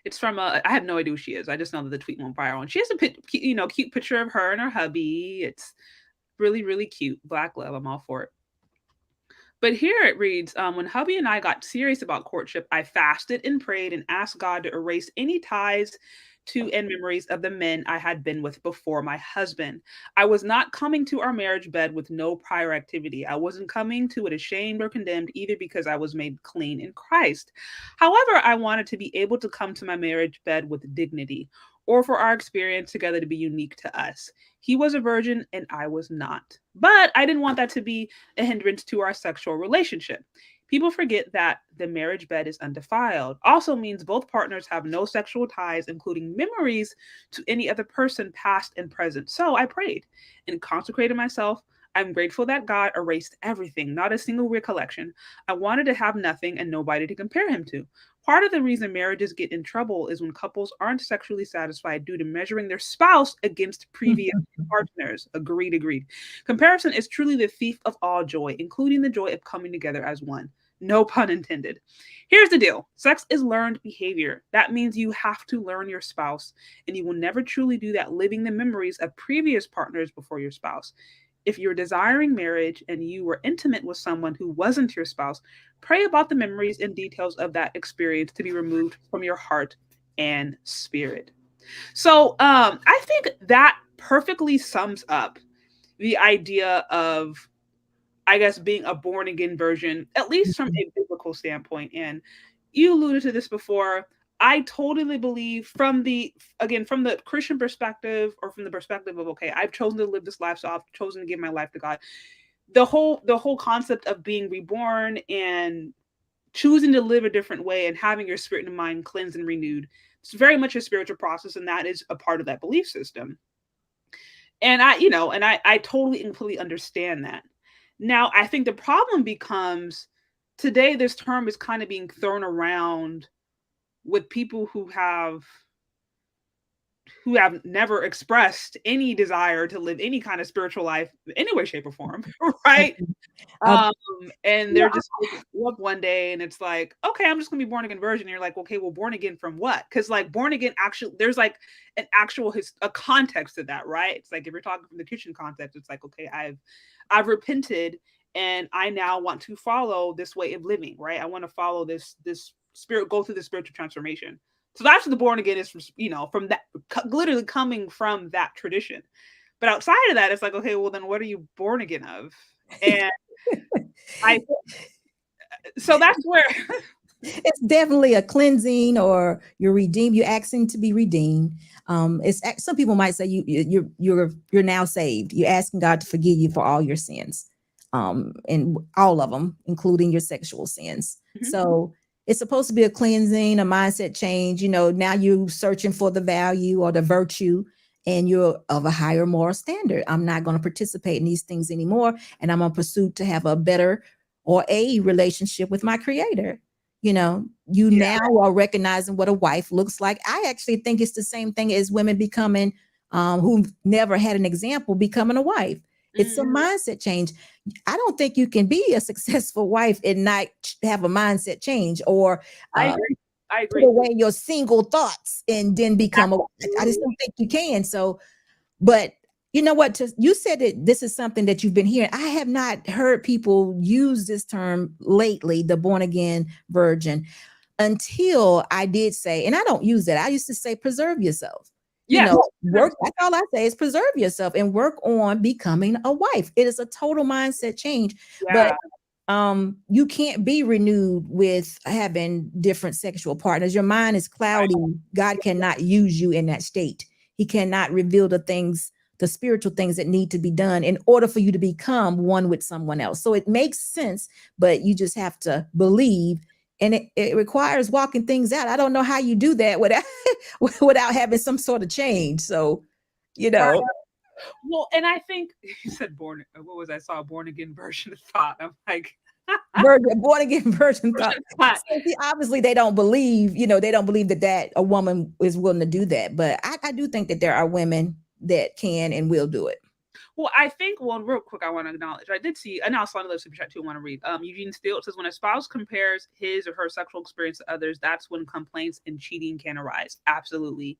It's from I have no idea who she is. I just know that the tweet went viral, and she has a cute picture of her and her hubby. It's really really cute. Black love, I'm all for it. But here it reads, when hubby and I got serious about courtship, I fasted and prayed and asked God to erase any ties to and memories of the men I had been with before my husband. I was not coming to our marriage bed with no prior activity. I wasn't coming to it ashamed or condemned either because I was made clean in Christ. However, I wanted to be able to come to my marriage bed with dignity or for our experience together to be unique to us. He was a virgin and I was not. But I didn't want that to be a hindrance to our sexual relationship. People forget that the marriage bed is undefiled. Also means both partners have no sexual ties, including memories to any other person, past and present. So I prayed and consecrated myself. I'm grateful that God erased everything, not a single recollection. I wanted to have nothing and nobody to compare him to. Part of the reason marriages get in trouble is when couples aren't sexually satisfied due to measuring their spouse against previous partners. Agreed, agreed. Comparison is truly the thief of all joy, including the joy of coming together as one. No pun intended. Here's the deal. Sex is learned behavior. That means you have to learn your spouse, and you will never truly do that living the memories of previous partners before your spouse. If you're desiring marriage and you were intimate with someone who wasn't your spouse, pray about the memories and details of that experience to be removed from your heart and spirit. So I think that perfectly sums up the idea of, I guess, being a born again version, at least from a biblical standpoint. And you alluded to this before. I totally believe from the Christian perspective, or from the perspective of okay, I've chosen to live this life, so I've chosen to give my life to God. The whole concept of being reborn and choosing to live a different way and having your spirit and mind cleansed and renewed, it's very much a spiritual process, and that is a part of that belief system. And I totally and completely understand that. Now, I think the problem becomes today this term is kind of being thrown around with people who have never expressed any desire to live any kind of spiritual life in any way, shape, or form, right? Uh, Um, and yeah, they're just waking up one day and it's like, okay, I'm just gonna be born again virgin. And you're like, okay, well, born again from what? Because like born again, actually, there's like an actual a context to that, right? It's like if you're talking from the Christian context, it's like, okay, I've repented and I now want to follow this way of living, right? I want to follow this spirit, go through the spiritual transformation. So that's what the born again is from, from that, literally coming from that tradition. But outside of that, it's like, okay, well, then what are you born again of? And I, so that's where, it's definitely a cleansing, or you're redeemed. You're asking to be redeemed. It's some people might say you're now saved. You're asking God to forgive you for all your sins, and all of them, including your sexual sins. Mhm. So it's supposed to be a cleansing, a mindset change. Now you're searching for the value or the virtue, and you're of a higher moral standard. I'm not going to participate in these things anymore, and I'm going to pursue to have a better or a relationship with my Creator. You Yeah. now are recognizing what a wife looks like. I actually think it's the same thing as women becoming, who've never had an example, becoming a wife. It's a mindset change. I don't think you can be a successful wife and not have a mindset change, or I agree. I put agree. away your single thoughts and then become a wife. I just don't think you can. So, but you know what? You said that this is something that you've been hearing. I have not heard people use this term lately, the born again virgin, until I did say, and I don't use that. I used to say, preserve yourself. Yes. Work. That's all I say is preserve yourself and work on becoming a wife. It is a total mindset change. But Yeah. you can't be renewed with having different sexual partners. Your mind is cloudy. God cannot use you in that state. He cannot reveal the things, the spiritual things that need to be done in order for you to become one with someone else. So it makes sense, but you just have to believe. And it requires walking things out. I don't know how you do that without without having some sort of change. So, you Right. know, Well, and I think you said born. What was I saw a born again version of thought. I'm like, born again virgin thought. version of thought. So see, obviously they don't believe, they don't believe that a woman is willing to do that. But I do think that there are women that can and will do it. Well, I think, real quick, I want to acknowledge. I know I saw another super chat too. I want to read. Eugene Steele says, when a spouse compares his or her sexual experience to others, that's when complaints and cheating can arise. Absolutely.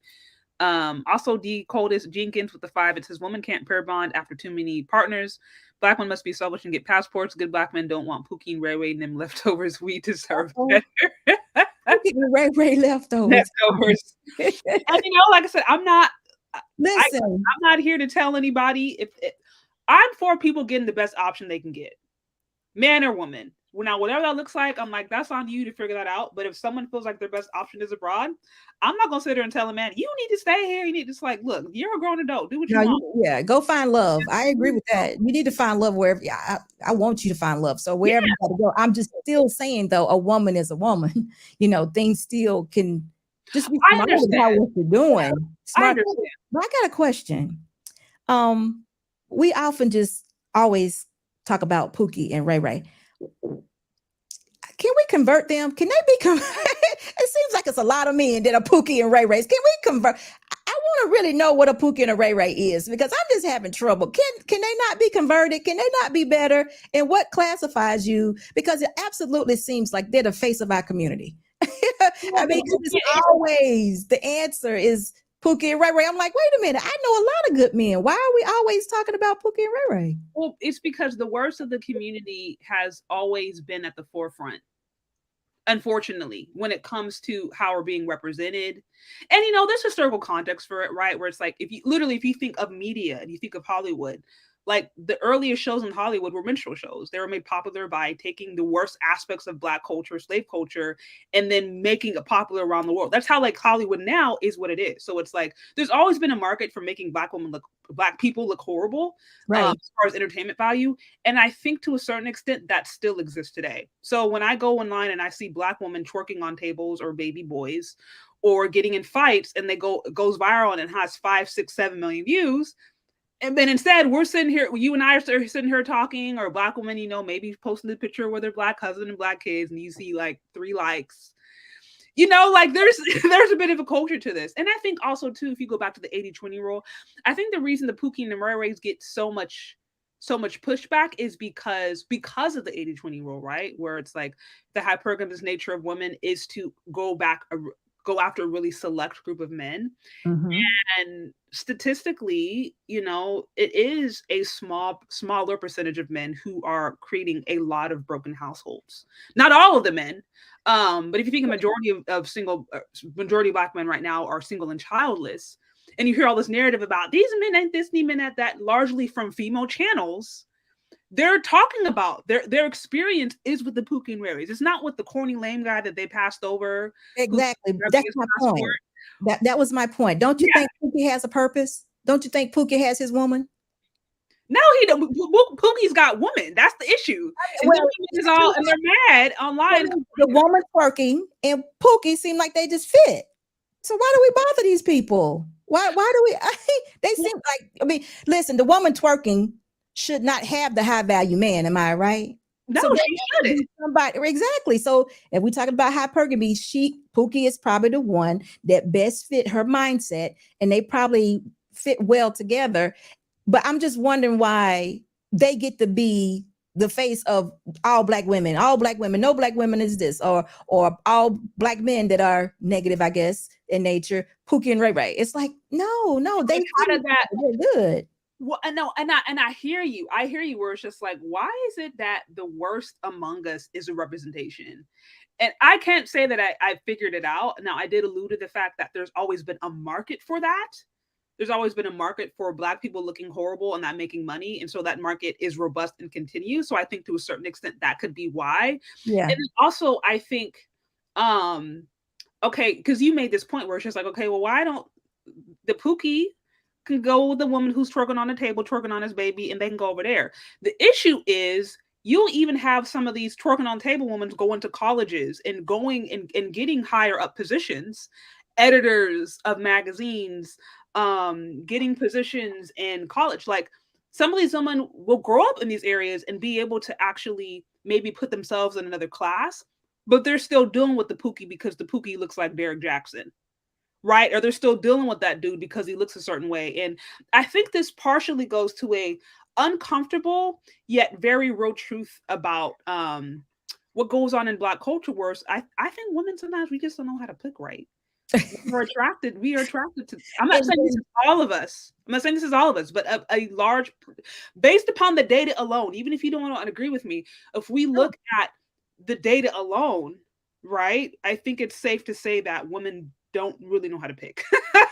Also, D. Coldest Jenkins with the 5. It says, women can't pair bond after too many partners. Black men must be selfish and get passports. Good black men don't want Pookie and Ray Ray and them leftovers. We deserve better. Ray leftovers. Leftovers. And like I said, Listen, I'm not here to tell anybody I'm for people getting the best option they can get, man or woman. Now, whatever that looks like, I'm like, that's on you to figure that out. But if someone feels like their best option is abroad, I'm not gonna sit there and tell a man, you need to stay here. You need to look, you're a grown adult. Do what you want. Go find love. I agree with that. You need to find love wherever. Yeah, I want you to find love. So wherever you gotta go. I'm just still saying though, a woman is a woman. Things still can just be smart about what you're doing. Smart. I got a question. We often just always talk about Pookie and Ray Ray. Can we convert them? Can they be converted? It seems like it's a lot of men that are Pookie and Ray Rays. Can we convert? I want to really know what a Pookie and a Ray Ray is, because I'm just having trouble. Can they not be converted? Can they not be better? And what classifies you? Because it absolutely seems like they're the face of our community. I mean, it's always the answer is Pookie and Ray Ray. I'm like, wait a minute. I know a lot of good men. Why are we always talking about Pookie and Ray Ray? Well, it's because the worst of the community has always been at the forefront, unfortunately, when it comes to how we're being represented. And there's historical context for it, right? Where it's like, if you think of media and you think of Hollywood, like the earliest shows in Hollywood were minstrel shows. They were made popular by taking the worst aspects of Black culture, slave culture, and then making it popular around the world. That's how Hollywood now is what it is. So it's like there's always been a market for making Black people look horrible, right? As far as entertainment value. And I think to a certain extent that still exists today. So when I go online and I see Black women twerking on tables or baby boys or getting in fights and it goes viral and it has 5, 6, 7 million views, and then instead we're sitting here, you and I are sitting here talking, or a Black woman, maybe posting the picture with her Black husband and Black kids, and you see like 3 likes. There's a bit of a culture to this. And I think also too, if you go back to the 80-20 rule, I think the reason the Pookie and the Ray Rays get so much pushback is because of the 80-20 rule, right? Where it's like the hypergamous nature of women is to go after a really select group of men. Mm-hmm. And statistically, it is a smaller percentage of men who are creating a lot of broken households. Not all of the men, but if you think a majority majority of Black men right now are single and childless, and you hear all this narrative about these men ain't this, these men at that, largely from female channels, they're talking about their experience is with the Pookie and Ray Rays. It's not with the corny lame guy that they passed over. Exactly. That's my point. That was my point. Don't you think Pookie has a purpose? Don't you think Pookie has his woman? No, he don't. Pookie's got woman. That's the issue. And they're mad online. The woman twerking and Pookie seem like they just fit. So why do we bother these people? Why do we? They seem like, listen, the woman twerking should not have the high value man. Am I right? No, so she shouldn't. Somebody, exactly. So if we're talking about hypergamy, Pookie is probably the one that best fit her mindset, and they probably fit well together. But I'm just wondering why they get to be the face of all Black women. All Black women, no Black women is this, or all Black men that are negative, I guess, in nature. Pookie and Ray Ray. It's like no, they out of that. They're good. Well, no, and I hear you. I hear you. Where it's just like, why is it that the worst among us is a representation? And I can't say that I figured it out. Now, I did allude to the fact that there's always been a market for that. there's always been a market for Black people looking horrible and not making money, and so that market is robust and continues. So I think to a certain extent that could be why. Yeah. And also I think, okay, because you made this point where it's just like, okay, well, why don't the Pookie can go with the woman who's twerking on the table, twerking on his baby, and they can go over there. The issue is you'll even have some of these twerking on table women going to colleges and going and getting higher up positions, editors of magazines, getting positions in college. Like some of these women will grow up in these areas and be able to actually maybe put themselves in another class, but they're still dealing with the Pookie because the Pookie looks like Derek Jackson, right? Or they're still dealing with that dude because he looks a certain way. And I think this partially goes to a uncomfortable yet very real truth about what goes on in Black culture, where I think women sometimes we just don't know how to pick right. We are attracted to, I'm not saying this is all of us. I'm not saying this is all of us, but a large, based upon the data alone, even if you don't want to agree with me, if we look at the data alone, right, I think it's safe to say that women don't really know how to pick.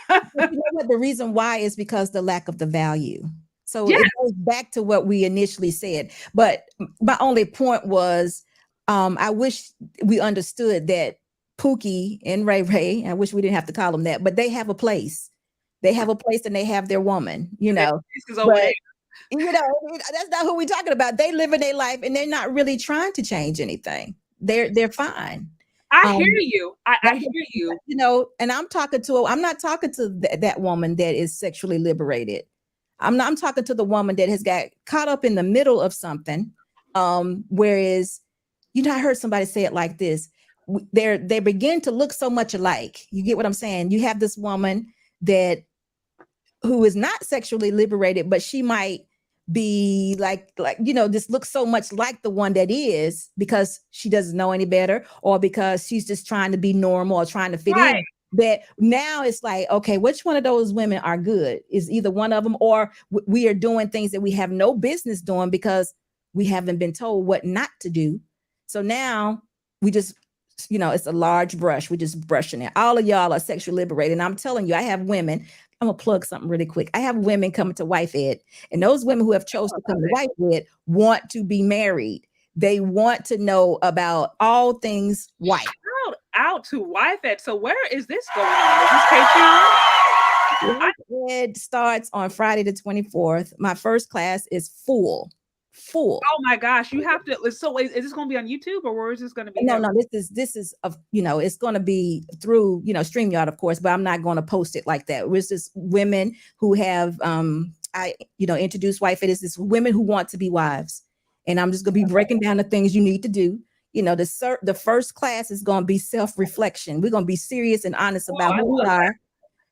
You know what? The reason why is because the lack of the value. So Yeah. it goes back to what we initially said. But my only point was, I wish we understood that Pookie and Ray Ray, I wish we didn't have to call them that, but they have a place. They have a place and they have their woman, you know. But, you know, that's not who we're talking about. They live in their life and they're not really trying to change anything. They're fine. I hear you. I hear you. You know, and I'm not talking to that woman that is sexually liberated. I'm talking to the woman that has got caught up in the middle of something. Whereas, you know, I heard somebody say it like this. They begin to look so much alike. You get what I'm saying? You have this woman who is not sexually liberated, but she might be like, you know, this looks so much like the one that is, because she doesn't know any better, or because she's just trying to be normal or trying to fit in. That now it's like, okay, which one of those women are good? Is either one of them, or we are doing things that we have no business doing because we haven't been told what not to do. So now we just, you know, it's a large brush. We're just brushing it. All of y'all are sexually liberated. And I'm telling you, I have women. I'm gonna plug something really quick. I have women coming to Wife Ed, and those women who have chosen to come to Wife Ed want to be married. They want to know about all things wife. Out to Wife Ed. So where is this going on? Is this Patreon? Wife Ed starts on Friday the 24th. My first class is full. Oh my gosh, you have to. So is this going to be on YouTube, or where is this going to be? No, this is you know, it's going to be through, you know, StreamYard, of course, but I'm not going to post it like that. It's just women who have introduced Wife Ed. It's just women who want to be wives, and I'm just going to be breaking down the things you need to do. You know, the first class is going to be self-reflection. We're going to be serious and honest about who we are.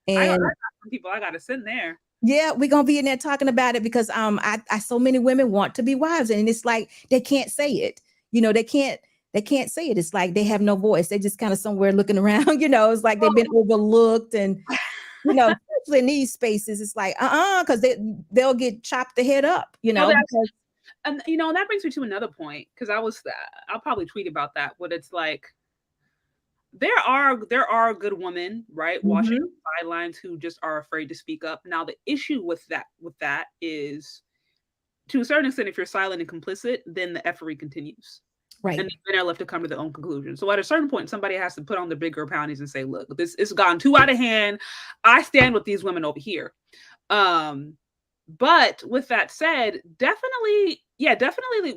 And I got some people I got to send there. Yeah, we're gonna be in there talking about it because I so many women want to be wives, and it's like they can't say it. You know, they can't say it. It's like they have no voice. They just kind of somewhere looking around. You know, it's like they've been overlooked, and you know, especially in these spaces, it's like because they'll get chopped the head up. You know, and you know that brings me to another point, because I'll probably tweet about that. But it's like, there are good women, right, watching the sidelines who just are afraid to speak up. Now the issue with that is, to a certain extent, if you're silent and complicit, then the effery continues, right? And then are left to come to their own conclusion. So at a certain point, somebody has to put on the bigger poundies and say, look, this it's gone too out of hand. I stand with these women over here. But with that said, definitely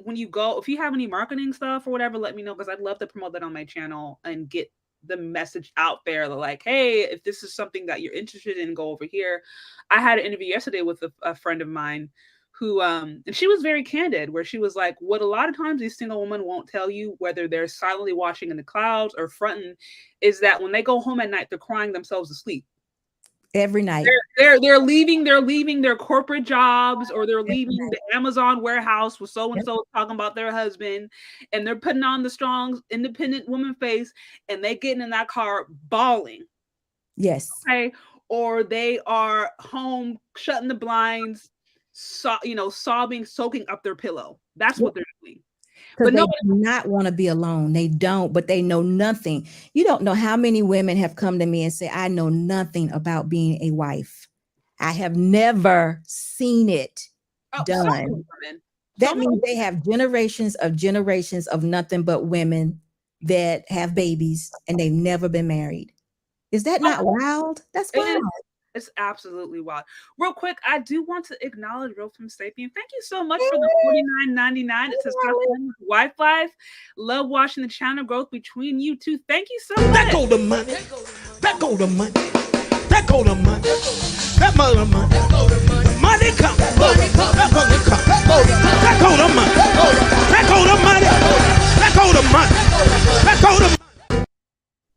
when you go, if you have any marketing stuff or whatever, let me know, because I'd love to promote that on my channel and get the message out there. Like, hey, if this is something that you're interested in, go over here. I had an interview yesterday with a friend of mine who and she was very candid, where she was like, what a lot of times these single women won't tell you, whether they're silently watching in the clouds or fronting, is that when they go home at night, they're crying themselves to sleep. Every night. They're leaving their corporate jobs, or they're leaving the Amazon warehouse with so-and-so talking about their husband, and they're putting on the strong, independent woman face, and they getting in that car bawling. Yes. Okay. Or they are home shutting the blinds, sobbing, soaking up their pillow. That's what they're doing. But they do not want to be alone. They don't, but they know nothing. You don't know how many women have come to me and say, I know nothing about being a wife. I have never seen it So many done. women. That means they have generations of nothing but women that have babies and they've never been married. Is that not wild? That's wild. It's absolutely wild. Real quick, I do want to acknowledge Real from Sapien. Thank you so much for the $49.99. It says wife life. Love watching the channel growth between you two. Thank you so much. That go the money. That go the money. That go the money. That mother money. Money come. That money come. That go the money. That go the money. That go the money. That go the money.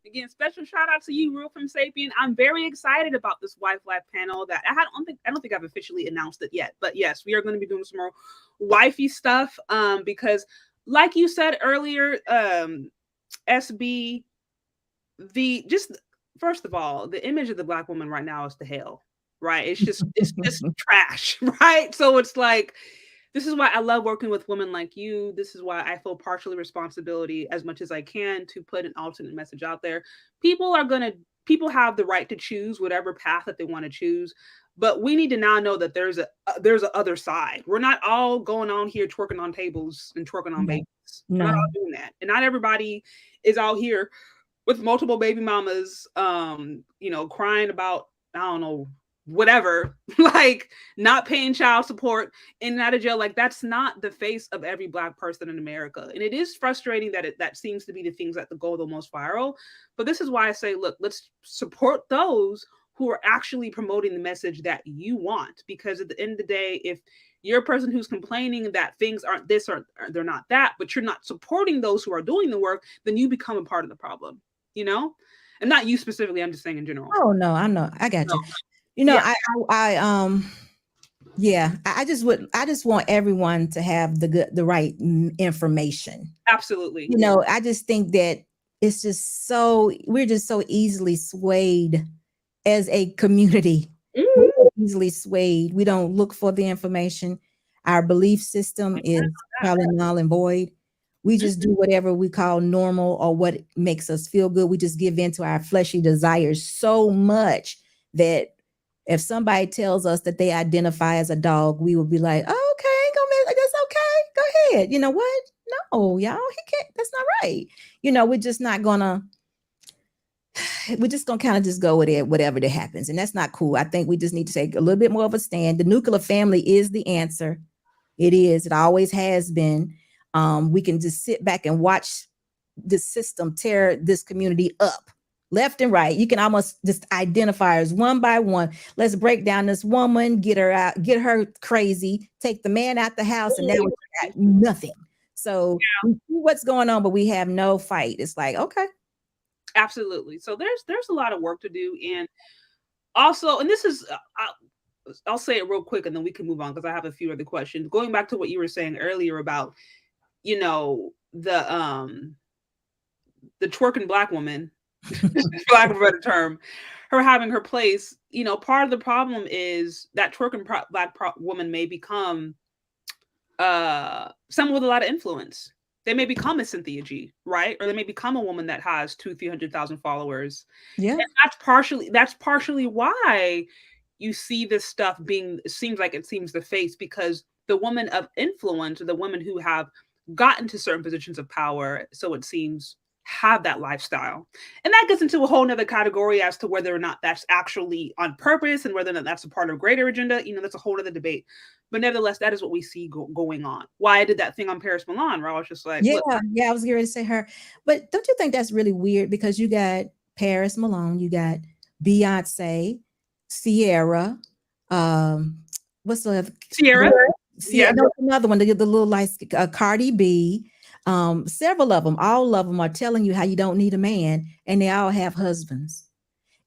Again, special shout out to you, Real from Sapien. I'm very excited about this Wife Life panel that I don't think I've officially announced it yet. But yes, we are going to be doing some more wifey stuff. Because like you said earlier, SB, first of all, the image of the Black woman right now is the hell, right? It's just trash, right? So it's like, this is why I love working with women like you. This is why I feel partially responsibility as much as I can to put an alternate message out there. People have the right to choose whatever path that they want to choose, but we need to now know that there's a other side. We're not all going on here twerking on tables and twerking on babies. No. We're not all doing that, and not everybody is out here with multiple baby mamas, crying about, I don't know, whatever, like not paying child support, in and out of jail. Like, that's not the face of every Black person in America. And it is frustrating that that seems to be the things that go the most viral. But this is why I say, look, let's support those who are actually promoting the message that you want. Because at the end of the day, if you're a person who's complaining that things aren't this or they're not that, but you're not supporting those who are doing the work, then you become a part of the problem, And not you specifically, I'm just saying in general. Oh no, I know. I got you. I just want everyone to have the right information. Absolutely. I just think that it's just we're just so easily swayed as a community. We're easily swayed. We don't look for the information. Our belief system is probably null and void. We just do whatever we call normal or what makes us feel good. We just give in to our fleshy desires so much that if somebody tells us that they identify as a dog, we will be like, oh, okay, that's okay. Go ahead. You know what? No, y'all, he can't. That's not right. We're just not gonna. We're just gonna kind of just go with it, whatever that happens, and that's not cool. I think we just need to take a little bit more of a stand. The nuclear family is the answer. It is. It always has been. We can just sit back and watch the system tear this community up. Left and right. You can almost just identify as one by one. Let's break down this woman, get her out, get her crazy, take the man out the house, and now we got nothing. So we see what's going on, but we have no fight. It's like, okay. Absolutely. So there's a lot of work to do. And also, and this is, I'll say it real quick and then we can move on because I have a few other questions. Going back to what you were saying earlier about, the twerking Black woman, for lack of a better term, her having her place, part of the problem is that twerking Black woman may become someone with a lot of influence. They may become a Cynthia G, right? Or they may become a woman that has 200,000-300,000 followers. Yeah. And that's partially why you see this stuff seems the face, because the women of influence, or the women who have gotten to certain positions of power, so it seems, have that lifestyle. And that gets into a whole nother category as to whether or not that's actually on purpose and whether or not that's a part of a greater agenda. That's a whole other debate. But nevertheless, that is what we see going on. Why I did that thing on Paris Milan, where I was just like, I was getting ready to say her. But don't you think that's really weird? Because you got Paris Malone, you got Beyonce, Sierra, what's the other? Sierra? Yeah, no, another one, the little like Cardi B. Several of them, all of them are telling you how you don't need a man, and they all have husbands.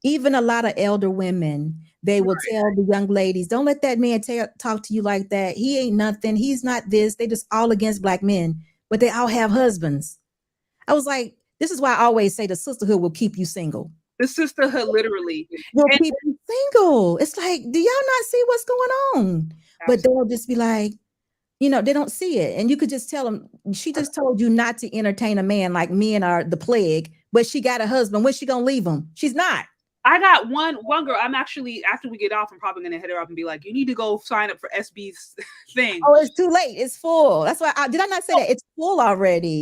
Even a lot of elder women, they will tell the young ladies, don't let that man talk to you like that. He ain't nothing. He's not this. They just all against Black men, but they all have husbands. I was like, this is why I always say the sisterhood will keep you single. The sisterhood literally will keep you single. It's like, do y'all not see what's going on? Absolutely. But they'll just be like, they don't see it. And you could just tell them, she just told you not to entertain a man, like men are the plague, but she got a husband. When's she going to leave him? She's not. I got one girl. I'm actually, after we get off, I'm probably gonna hit her up and be like, you need to go sign up for SB's thing. Oh, it's too late. It's full. That's why did I not say that? It's full already.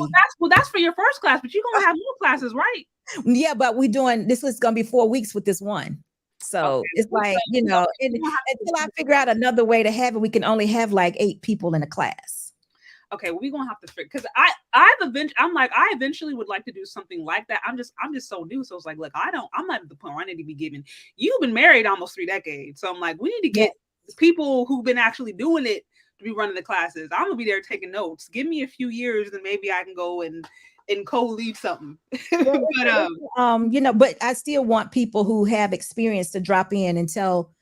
That's for your first class, but you're gonna have more classes, right? Yeah, but we doing this is gonna be 4 weeks with this one. So Okay. it's like, until I figure out another way to have it, we can only have like 8 people in a class. Okay, well, we're gonna have to figure, because I eventually would like to do something like that. I'm just so new. So it's like, look, I'm not at the point where I need to be giving. You've been married almost 3 decades. So I'm like, we need to get people who've been actually doing it to be running the classes. I'm gonna be there taking notes. Give me a few years and maybe I can go and co-lead something. But I still want people who have experience to drop in and tell,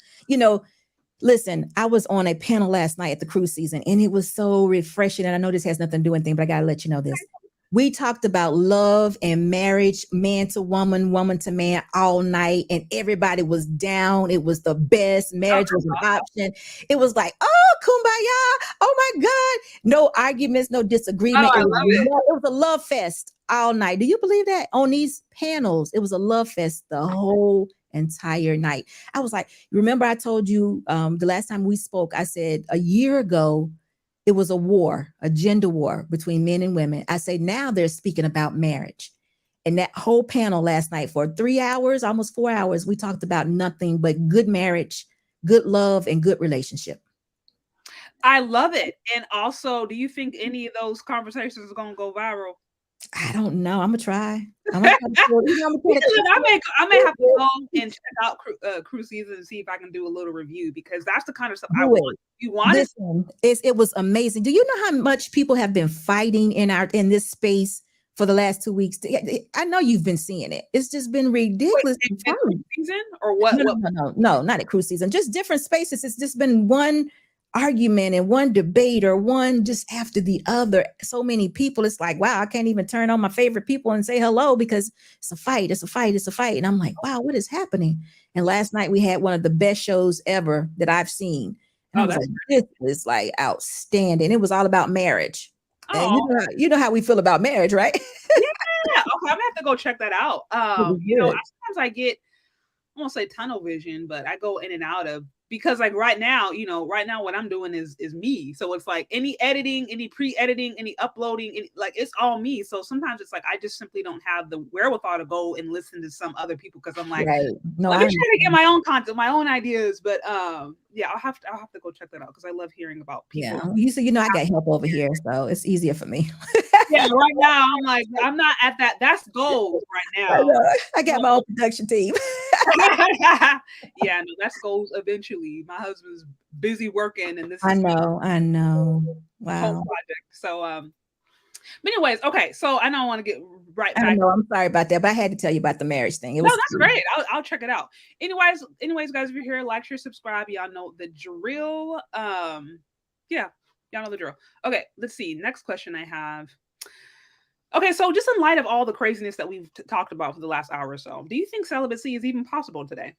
listen, I was on a panel last night at the cruise season and it was so refreshing. And I know this has nothing to do with anything, but I got to let you know this. We talked about love and marriage, man to woman, woman to man all night. And everybody was down. It was the best. Marriage was an option. It was like, oh, kumbaya. Oh my God. No arguments, no disagreement. Oh, I love it. It was a love fest all night. Do you believe that? On these panels, it was a love fest the whole entire night. I was like, remember I told you the last time we spoke, I said a year ago, it was a war, a gender war between men and women. I say now they're speaking about marriage. And that whole panel last night for 3 hours, almost 4 hours, we talked about nothing but good marriage, good love, and good relationship. I love it. And also, do you think any of those conversations are going to go viral? I don't know. I'm gonna try. I may have to go and check out cruise season and see if I can do a little review, because that's the kind of stuff I want. You want it? Listen, it was amazing. Do you know how much people have been fighting in this space for the last 2 weeks? I know you've been seeing it. It's just been ridiculous. Wait, cruise season or what? No, not at cruise season. Just different spaces. It's just been one argument and one debate or one just after the other. So many people, it's like, wow, I can't even turn on my favorite people and say hello because it's a fight. And I'm like, wow, what is happening? And last night we had one of the best shows ever that I've seen. And I was like, this is like outstanding. It was all about marriage. Oh. And you know how we feel about marriage, right? Yeah. Okay, I'm gonna have to go check that out. Sometimes I get, I won't say tunnel vision, but I go in and out of, because like right now what I'm doing is me. So it's like any editing, any pre-editing, any uploading, like it's all me. So sometimes it's like I just simply don't have the wherewithal to go and listen to some other people, because I'm like, let me try to get my own content, my own ideas. But I'll have to go check that out, because I love hearing about people. Yeah, you said I got help over here, so it's easier for me. Yeah, right now I'm like, I'm not at that. That's goals right now. I got my own production team. Yeah, no, that's goals eventually. My husband's busy working, and this is I know. Wow. Whole project. So but anyways, okay. So I know I want to get right back. I know, I'm sorry about that, but I had to tell you about the marriage thing. No, that's great. I'll check it out. Anyways, guys, if you're here, like, share, subscribe. Y'all know the drill. Yeah, y'all know the drill. Okay, let's see. Next question I have. Okay, so just in light of all the craziness that we've talked about for the last hour or so, do you think celibacy is even possible today?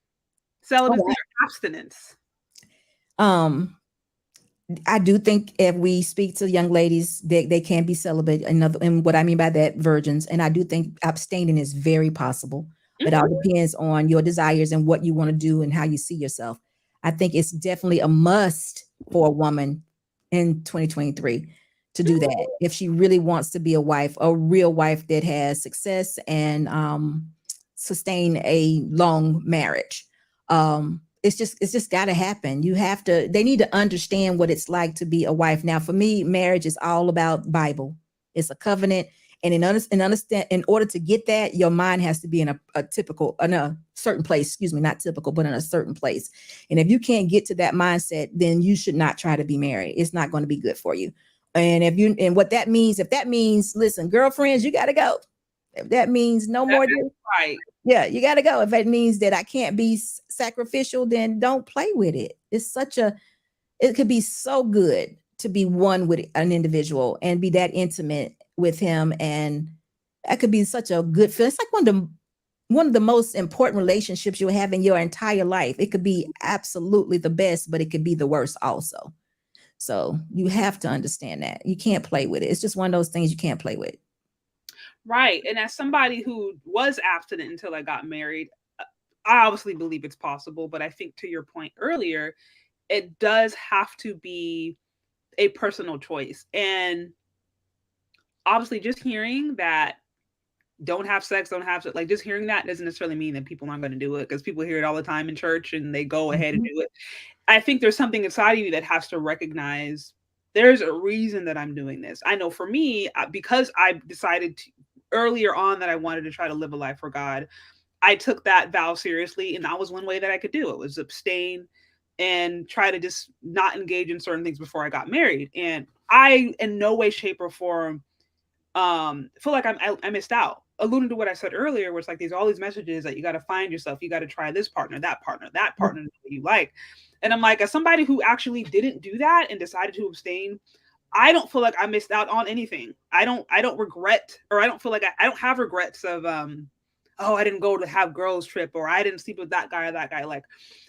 Celibacy or abstinence? I do think if we speak to young ladies, they can be celibate. And what I mean by that, virgins. And I do think abstaining is very possible. It all depends on your desires and what you want to do and how you see yourself. I think it's definitely a must for a woman in 2023 to do that. If she really wants to be a wife, a real wife that has success and sustain a long marriage. It's just got to happen. They need to understand what it's like to be a wife. Now, for me, marriage is all about Bible. It's a covenant. And in order to get that, your mind has to be in a certain place, not typical, but in a certain place. And if you can't get to that mindset, then you should not try to be married. It's not going to be good for you. And what that means, if that means, listen, girlfriends, you got to go. If that means no more, right? Yeah, you got to go. If it means that I can't be sacrificial, then don't play with it. It could be so good to be one with an individual and be that intimate with him. And that could be such a good feeling. It's like one of the most important relationships you'll have in your entire life. It could be absolutely the best, but it could be the worst also. So you have to understand that. You can't play with it. It's just one of those things you can't play with. Right. And as somebody who was abstinent until I got married, I obviously believe it's possible, but I think to your point earlier, it does have to be a personal choice. And obviously just hearing that don't have sex, like just hearing that doesn't necessarily mean that people aren't going to do it, because people hear it all the time in church and they go ahead and do it. I think there's something inside of you that has to recognize there's a reason that I'm doing this. I know for me, because I decided earlier on that I wanted to try to live a life for God, I took that vow seriously. And that was one way that I could do it, was abstain and try to just not engage in certain things before I got married. And I, in no way, shape, or form, feel like I missed out. Alluding to what I said earlier, where it's like there's all these messages that you got to find yourself, you got to try this partner, that partner that you like. And I'm like, as somebody who actually didn't do that and decided to abstain, I don't feel like I missed out on anything. I don't regret, or I don't feel like I don't have regrets of oh, I didn't go to have girls trip, or I didn't sleep with that guy or that guy. Like,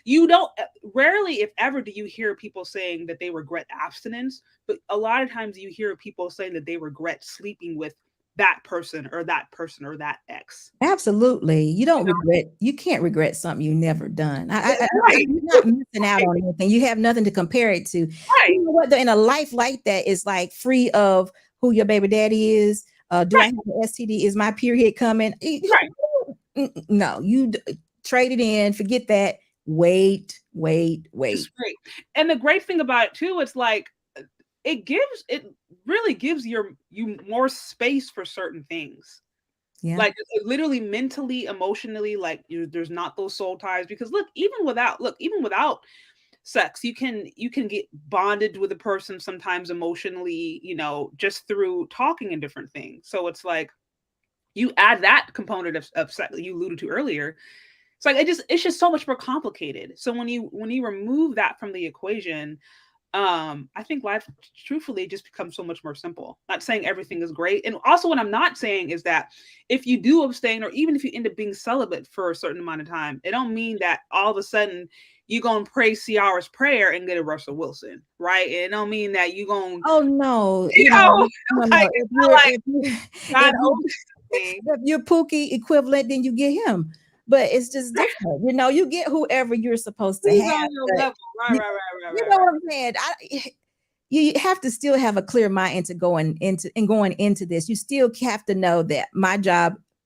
you don't, rarely, if ever, do you hear people saying that they regret abstinence, but a lot of times you hear people saying that they regret sleeping with that person or that person or that ex. Absolutely. You don't regret, you can't regret something you never done. You're not missing out on anything. You have nothing to compare it to. Right. You know what, in a life like that is like free of who your baby daddy is. Do I have an STD? Is my period coming? Right. No, you trade it in, forget that. Wait. It's great. And the great thing about it too, it's like, it really gives you more space for certain things. Yeah. Like literally mentally, emotionally, like there's not those soul ties, because even without sex, you can get bonded with a person sometimes emotionally, just through talking and different things. So it's like, you add that component of sex that you alluded to earlier. It's like, it's just so much more complicated. So when you remove that from the equation, I think life truthfully just becomes so much more simple. Not saying everything is great. And also what I'm not saying is that if you do abstain, or even if you end up being celibate for a certain amount of time, it don't mean that all of a sudden you gonna pray Ciara's prayer and get a Russell Wilson, right? It don't mean that you gonna, oh no, if you're Pookie equivalent, then you get him. But it's just different. You get whoever you're supposed to have. Right. You know what I'm saying? You have to still have a clear mind into going into this. You still have to know that my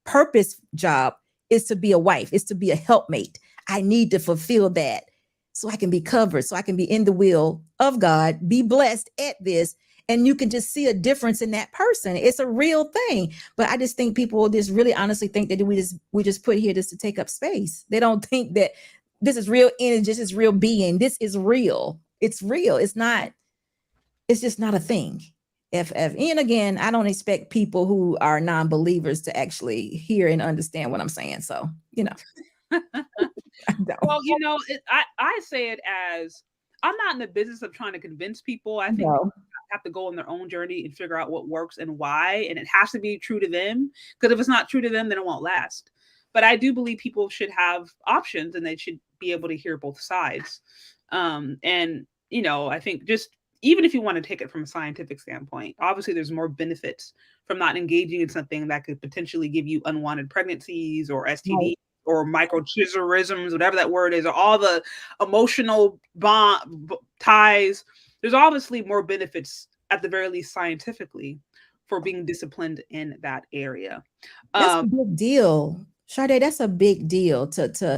purpose job is to be a wife, is to be a helpmate. I need to fulfill that so I can be covered, so I can be in the will of God, be blessed at this. And you can just see a difference in that person. It's a real thing. But I just think people just really honestly think that we just put here just to take up space. They don't think that this is real energy, this is real being. This is real. It's real. It's just not a thing. And again, I don't expect people who are non-believers to actually hear and understand what I'm saying. So, Well, I say it as, I'm not in the business of trying to convince people. I think people have to go on their own journey and figure out what works and why. And it has to be true to them, because if it's not true to them, then it won't last. But I do believe people should have options, and they should be able to hear both sides. And, I think just, even if you want to take it from a scientific standpoint, obviously there's more benefits from not engaging in something that could potentially give you unwanted pregnancies or STDs. Or microchiserisms, whatever that word is, or all the emotional bond ties. There's obviously more benefits, at the very least scientifically, for being disciplined in that area. That's a big deal, Sade. That's a big deal to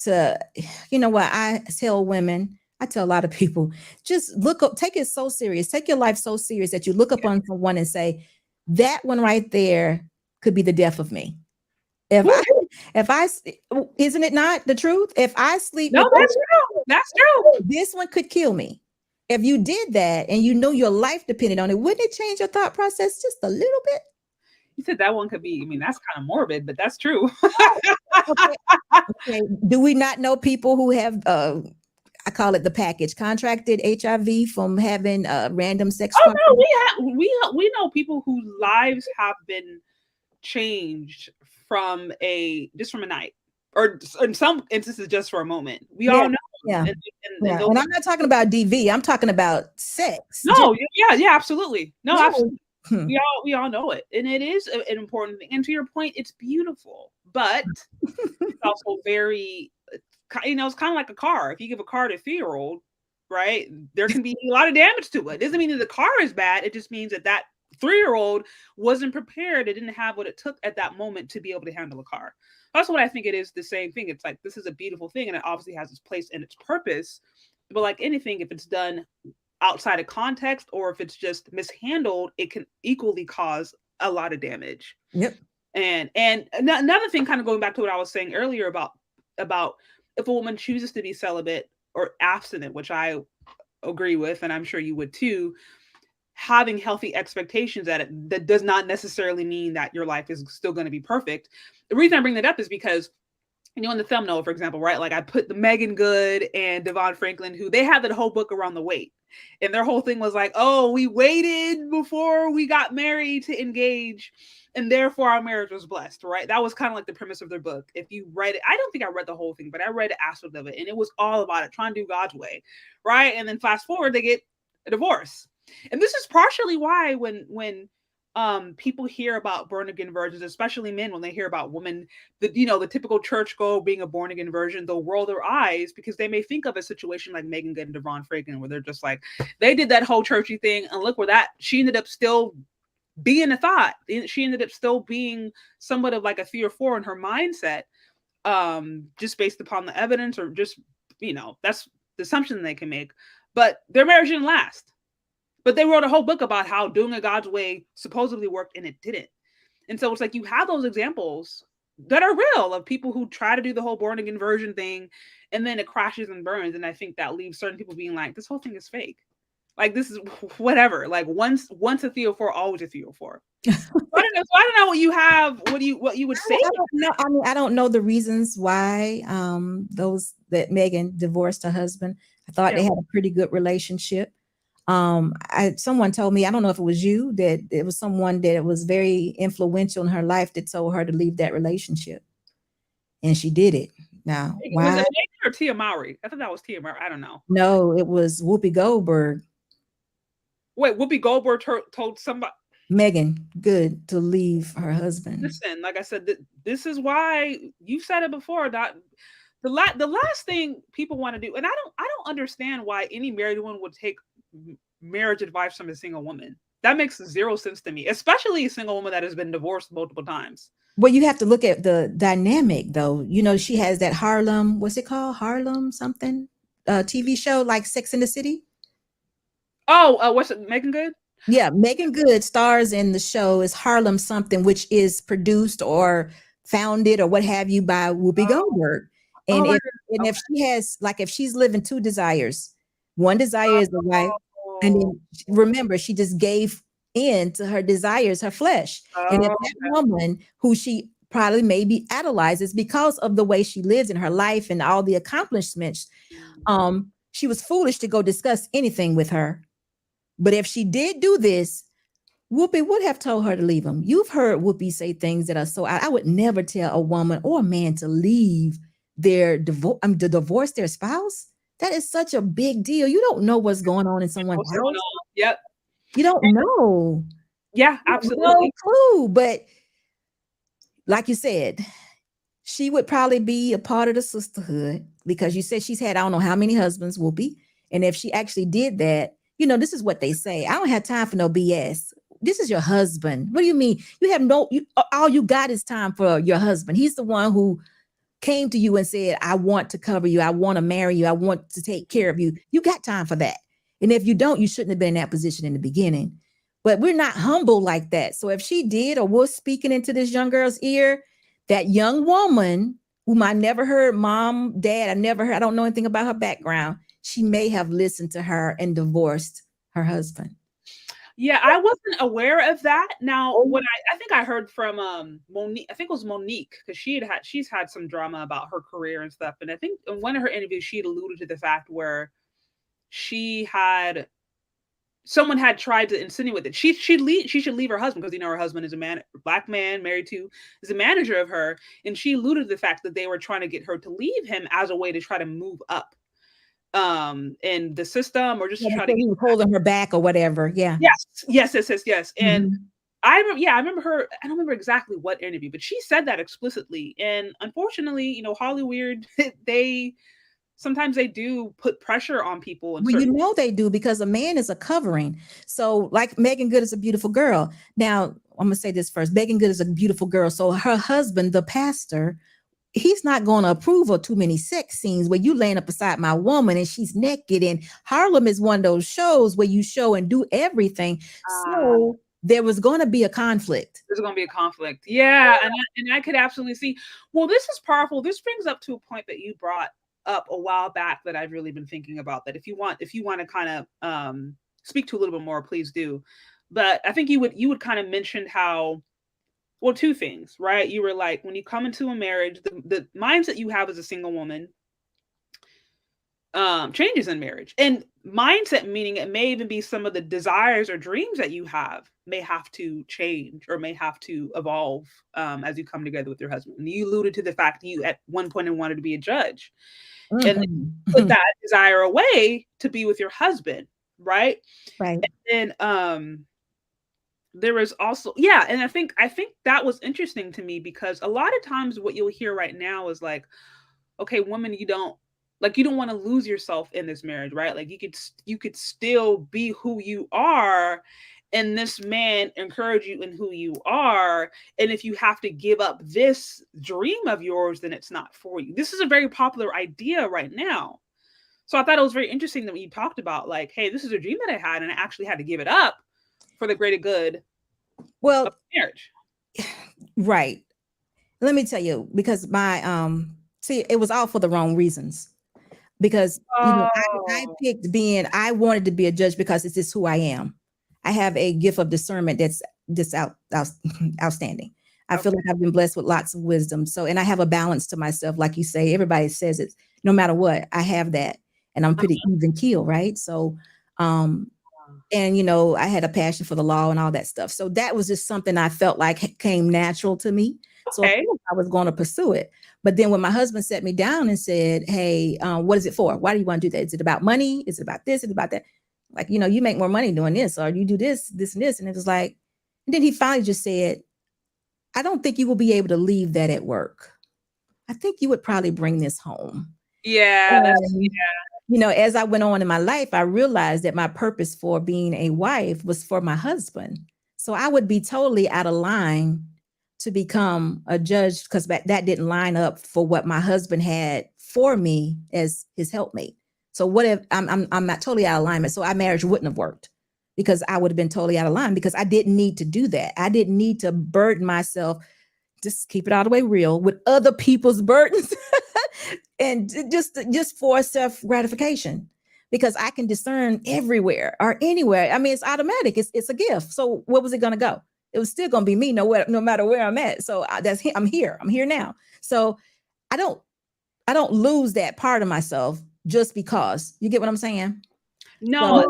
what I tell women. I tell a lot of people, just look up, take it so serious, take your life so serious that you look up on someone and say, that one right there could be the death of me. If I, isn't it not the truth? If I sleep, no, that's true. That's true. This one could kill me. If you did that and you know your life depended on it, wouldn't it change your thought process just a little bit? You said that one could be, that's kind of morbid, but that's true. Okay. Do we not know people who have, I call it the package, contracted HIV from having random sex? Oh no, we know people whose lives have been changed from a night, or in some instances just for a moment. We all know. Yeah. And I'm not talking about DV. I'm talking about sex. No, yeah, absolutely. No, absolutely. We all know it, and it is an important thing. And to your point, it's beautiful, but it's also very, it's kind of like a car. If you give a car to a 3-year-old, right, there can be a lot of damage to it. It doesn't mean that the car is bad. It just means that that 3-year-old wasn't prepared. It didn't have what it took at that moment to be able to handle a car. That's what I think it is, the same thing. It's like, this is a beautiful thing, and it obviously has its place and its purpose. But like anything, if it's done outside of context or if it's just mishandled, it can equally cause a lot of damage. Yep. And another thing, kind of going back to what I was saying earlier about if a woman chooses to be celibate or abstinent, which I agree with, and I'm sure you would too, having healthy expectations that does not necessarily mean that your life is still going to be perfect. The reason I bring that up is because, in the thumbnail, for example, right? Like, I put the Meaghan Good and Devon Franklin, who they had that whole book around the wait. And their whole thing was like, oh, we waited before we got married to engage, and therefore our marriage was blessed, right? That was kind of like the premise of their book. If you read it, I don't think I read the whole thing, but I read an aspect of it, and it was all about it, trying to do God's way, right? And then fast forward, they get a divorce. And this is partially why when people hear about born again virgins, especially men, when they hear about women, the typical church girl being a born again virgin, they'll roll their eyes because they may think of a situation like Meaghan Good and Devon Franklin, where they're just like, they did that whole churchy thing, and look where that she ended up still being a thought. She ended up still being somewhat of like a 3 or 4 in her mindset, just based upon the evidence, or just, that's the assumption they can make. But their marriage didn't last. But they wrote a whole book about how doing it God's way supposedly worked, and it didn't. And so it's like, you have those examples that are real of people who try to do the whole born again version thing, and then it crashes and burns. And I think that leaves certain people being like, this whole thing is fake. Like, this is whatever. Like, once a 3 or 4, always a 3 or 4. I don't know what you have. What you would say? I don't know. I mean, I don't know the reasons why those that Meaghan divorced her husband. I thought they had a pretty good relationship. Someone told me, I don't know if it was you, that it was someone that was very influential in her life that told her to leave that relationship, and she did it. Now, why? Was it Meaghan or Tia Mowry? I thought that was Tia Mowry. I don't know. No, it was Whoopi Goldberg. Wait, Whoopi Goldberg told somebody, Meaghan Good, to leave her husband. Listen, like I said, this is why you've said it before, that the last thing people want to do, and I don't understand why any married woman would take marriage advice from a single woman. That makes zero sense to me, especially a single woman that has been divorced multiple times. Well, you have to look at the dynamic, though. She has that Harlem, what's it called? Harlem something? TV show like Sex in the City. Oh, what's it? Meaghan Good? Yeah, Meaghan Good stars in the show is Harlem something, which is produced or founded or what have you by Whoopi Goldberg. And if she has, like, if she's living 2 desires, one desire is the wife, and then remember, she just gave in to her desires, her flesh. And if that woman, who she probably maybe idolizes because of the way she lives in her life and all the accomplishments, she was foolish to go discuss anything with her. But if she did do this, Whoopi would have told her to leave him. You've heard Whoopi say things that are so, I would never tell a woman or a man to leave their divorce, to divorce their spouse. That is such a big deal. You don't know what's going on in someone's house. Yep. You don't know. Yeah, absolutely. No clue. But like you said, she would probably be a part of the sisterhood, because you said she's had, I don't know how many husbands, Whoopi. And if she actually did that, this is what they say. I don't have time for no BS. This is your husband. What do you mean? All you got is time for your husband. He's the one who came to you and said, I want to cover you. I want to marry you. I want to take care of you. You got time for that. And if you don't, you shouldn't have been in that position in the beginning. But we're not humble like that. So if she did, or was speaking into this young girl's ear, that young woman whom I never heard, mom, dad, I don't know anything about her background, she may have listened to her and divorced her husband. Yeah, I wasn't aware of that. Now, when I think I heard from Monique, I think it was Monique, because she's had some drama about her career and stuff. And I think in one of her interviews, she had alluded to the fact where someone had tried to insinuate that she should leave her husband, because her husband is a black man married to, is a manager of her, and she alluded to the fact that they were trying to get her to leave him as a way to try to move up in the system, or just try to keep holding her back or whatever. Yeah. Yes. And I remember her. I don't remember exactly what interview, but she said that explicitly. And unfortunately, you know, Hollywood, they sometimes they do put pressure on people in Well, you certain. know they do, because a man is a covering. So, like, Meaghan Good is a beautiful girl. Now, I'm gonna say this first. Meaghan Good is a beautiful girl. So her husband, the pastor, he's not going to approve of too many sex scenes where you laying up beside my woman and she's naked. And Harlem is one of those shows where you show and do everything. So there was going to be a conflict. There's going to be a conflict. Yeah. And I could absolutely see. Well, this is powerful. This brings up to a point that you brought up a while back that I've really been thinking about, that if you want to kind of speak to a little bit more, please do. But I think you would kind of mention how, well, two things, right? You were like, when you come into a marriage, the mindset you have as a single woman changes in marriage. And mindset, meaning it may even be some of the desires or dreams that you have may have to change or may have to evolve as you come together with your husband. And you alluded to the fact that you at one point wanted to be a judge. And put that desire away to be with your husband, right? Right. And there was also, and I think that was interesting to me, because a lot of times what you'll hear right now is like, okay, woman, you don't want to lose yourself in this marriage, right? Like you could still be who you are, and this man encourage you in who you are. And if you have to give up this dream of yours, then it's not for you. This is a very popular idea right now. So I thought it was very interesting that when you talked about like, hey, this is a dream that I had, and I actually had to give it up for the greater good of marriage. Right. Let me tell you, because my see, it was all for the wrong reasons. Because I picked I wanted to be a judge because it's just who I am. I have a gift of discernment that's outstanding. I feel like I've been blessed with lots of wisdom. So, and I have a balance to myself. Like you say, everybody says it, no matter what, I have that. And I'm pretty even keel, right? So, and you know, I had a passion for the law and all that stuff. So that was just something I felt like came natural to me. So I was going to pursue it. But then when my husband sat me down and said, hey, what is it for? Why do you want to do that? Is it about money? Is it about this? Is it about that? Like, you know, you make more money doing this, or you do this, this, and this. And it was like, and then he finally just said, I don't think you will be able to leave that at work. I think you would probably bring this home. Yeah. You know, as I went on in my life, I realized that my purpose for being a wife was for my husband. So I would be totally out of line to become a judge, because that didn't line up for what my husband had for me as his helpmate. So what if I'm not totally out of alignment? So our marriage wouldn't have worked, because I would have been totally out of line, because I didn't need to do that. I didn't need to burden myself, just keep it all the way real, with other people's burdens and just for self gratification, because I can discern everywhere or anywhere. I mean, it's automatic. It's a gift. So where was it going to go? It was still going to be me, no matter where I'm at. So I'm here now. So I don't lose that part of myself just because. You get what I'm saying? No,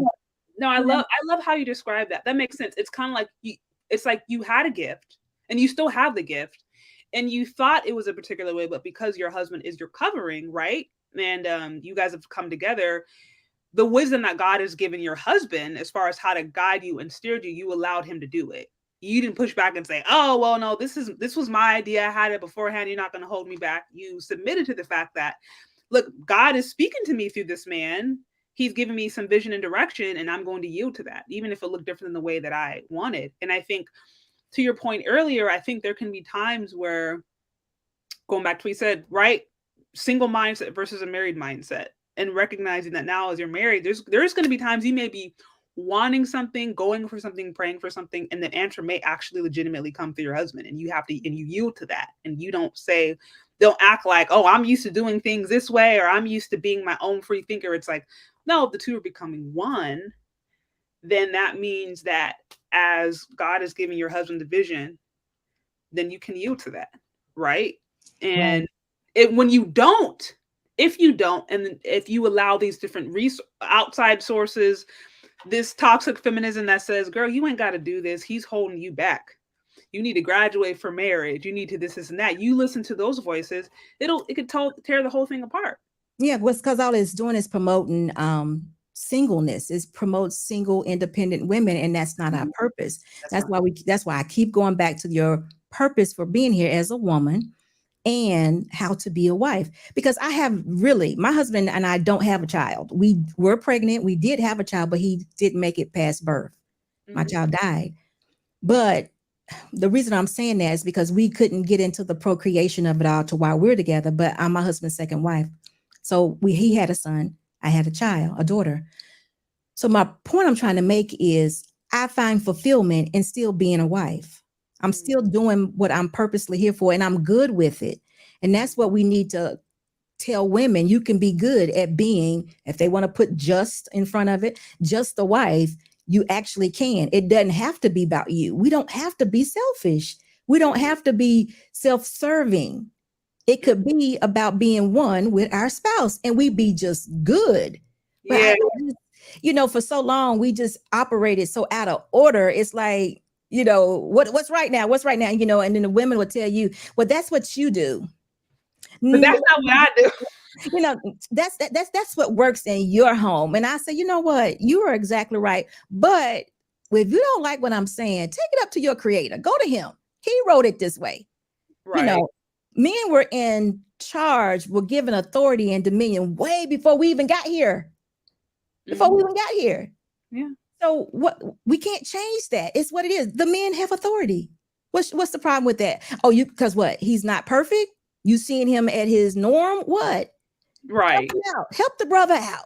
I love how you describe that. That makes sense. It's kind of like it's like you had a gift and you still have the gift, and you thought it was a particular way, but because your husband is your covering, right? And you guys have come together, the wisdom that God has given your husband as far as how to guide you and steer you, you allowed him to do it. You didn't push back and say, oh, well, no, this was my idea. I had it beforehand. You're not going to hold me back. You submitted to the fact that, look, God is speaking to me through this man. He's giving me some vision and direction, and I'm going to yield to that, even if it looked different than the way that I wanted. And I think, to your point earlier, I think there can be times where, going back to what you said, right? Single mindset versus a married mindset, and recognizing that now as you're married, there's going to be times you may be wanting something, going for something, praying for something, and the answer may actually legitimately come through your husband, and you yield to that, and you don't act like, oh, I'm used to doing things this way, or I'm used to being my own free thinker. It's like, no, if the two are becoming one, then that means that as God is giving your husband the vision, then you can yield to that, right? And if you don't, and if you allow these different outside sources, this toxic feminism that says, girl, you ain't got to do this, he's holding you back, you need to graduate for marriage, you need to this and that, you listen to those voices, it could tear the whole thing apart. Yeah, because all it's doing is promoting singleness. It promotes single, independent women, and that's not our purpose. That's why I keep going back to your purpose for being here as a woman and how to be a wife. Because I have really, my husband and I don't have a child. We were pregnant. We did have a child, but he didn't make it past birth. My child died. But the reason I'm saying that is because we couldn't get into the procreation of it all to while we're together, but I'm my husband's second wife. So he had a son, I had a child, a daughter. So my point I'm trying to make is I find fulfillment in still being a wife. I'm still doing what I'm purposely here for, and I'm good with it. And that's what we need to tell women. You can be good at being, if they want to put just in front of it, just a wife, you actually can. It doesn't have to be about you. We don't have to be selfish. We don't have to be self-serving. It could be about being one with our spouse, and we be just good. But for so long we just operated so out of order. It's like, what's right now? What's right now? And then the women will tell you, well, that's what you do. But that's not what I do. That's what works in your home. And I say, you know what? You are exactly right. But if you don't like what I'm saying, take it up to your creator. Go to him. He wrote it this way. Right. Men were in charge, were given authority and dominion way before we even got here. Yeah. So what, we can't change that. It's what it is. The men have authority. What's the problem with that? Oh, because what? He's not perfect. You seeing him at his norm? What? Right. Help the brother out.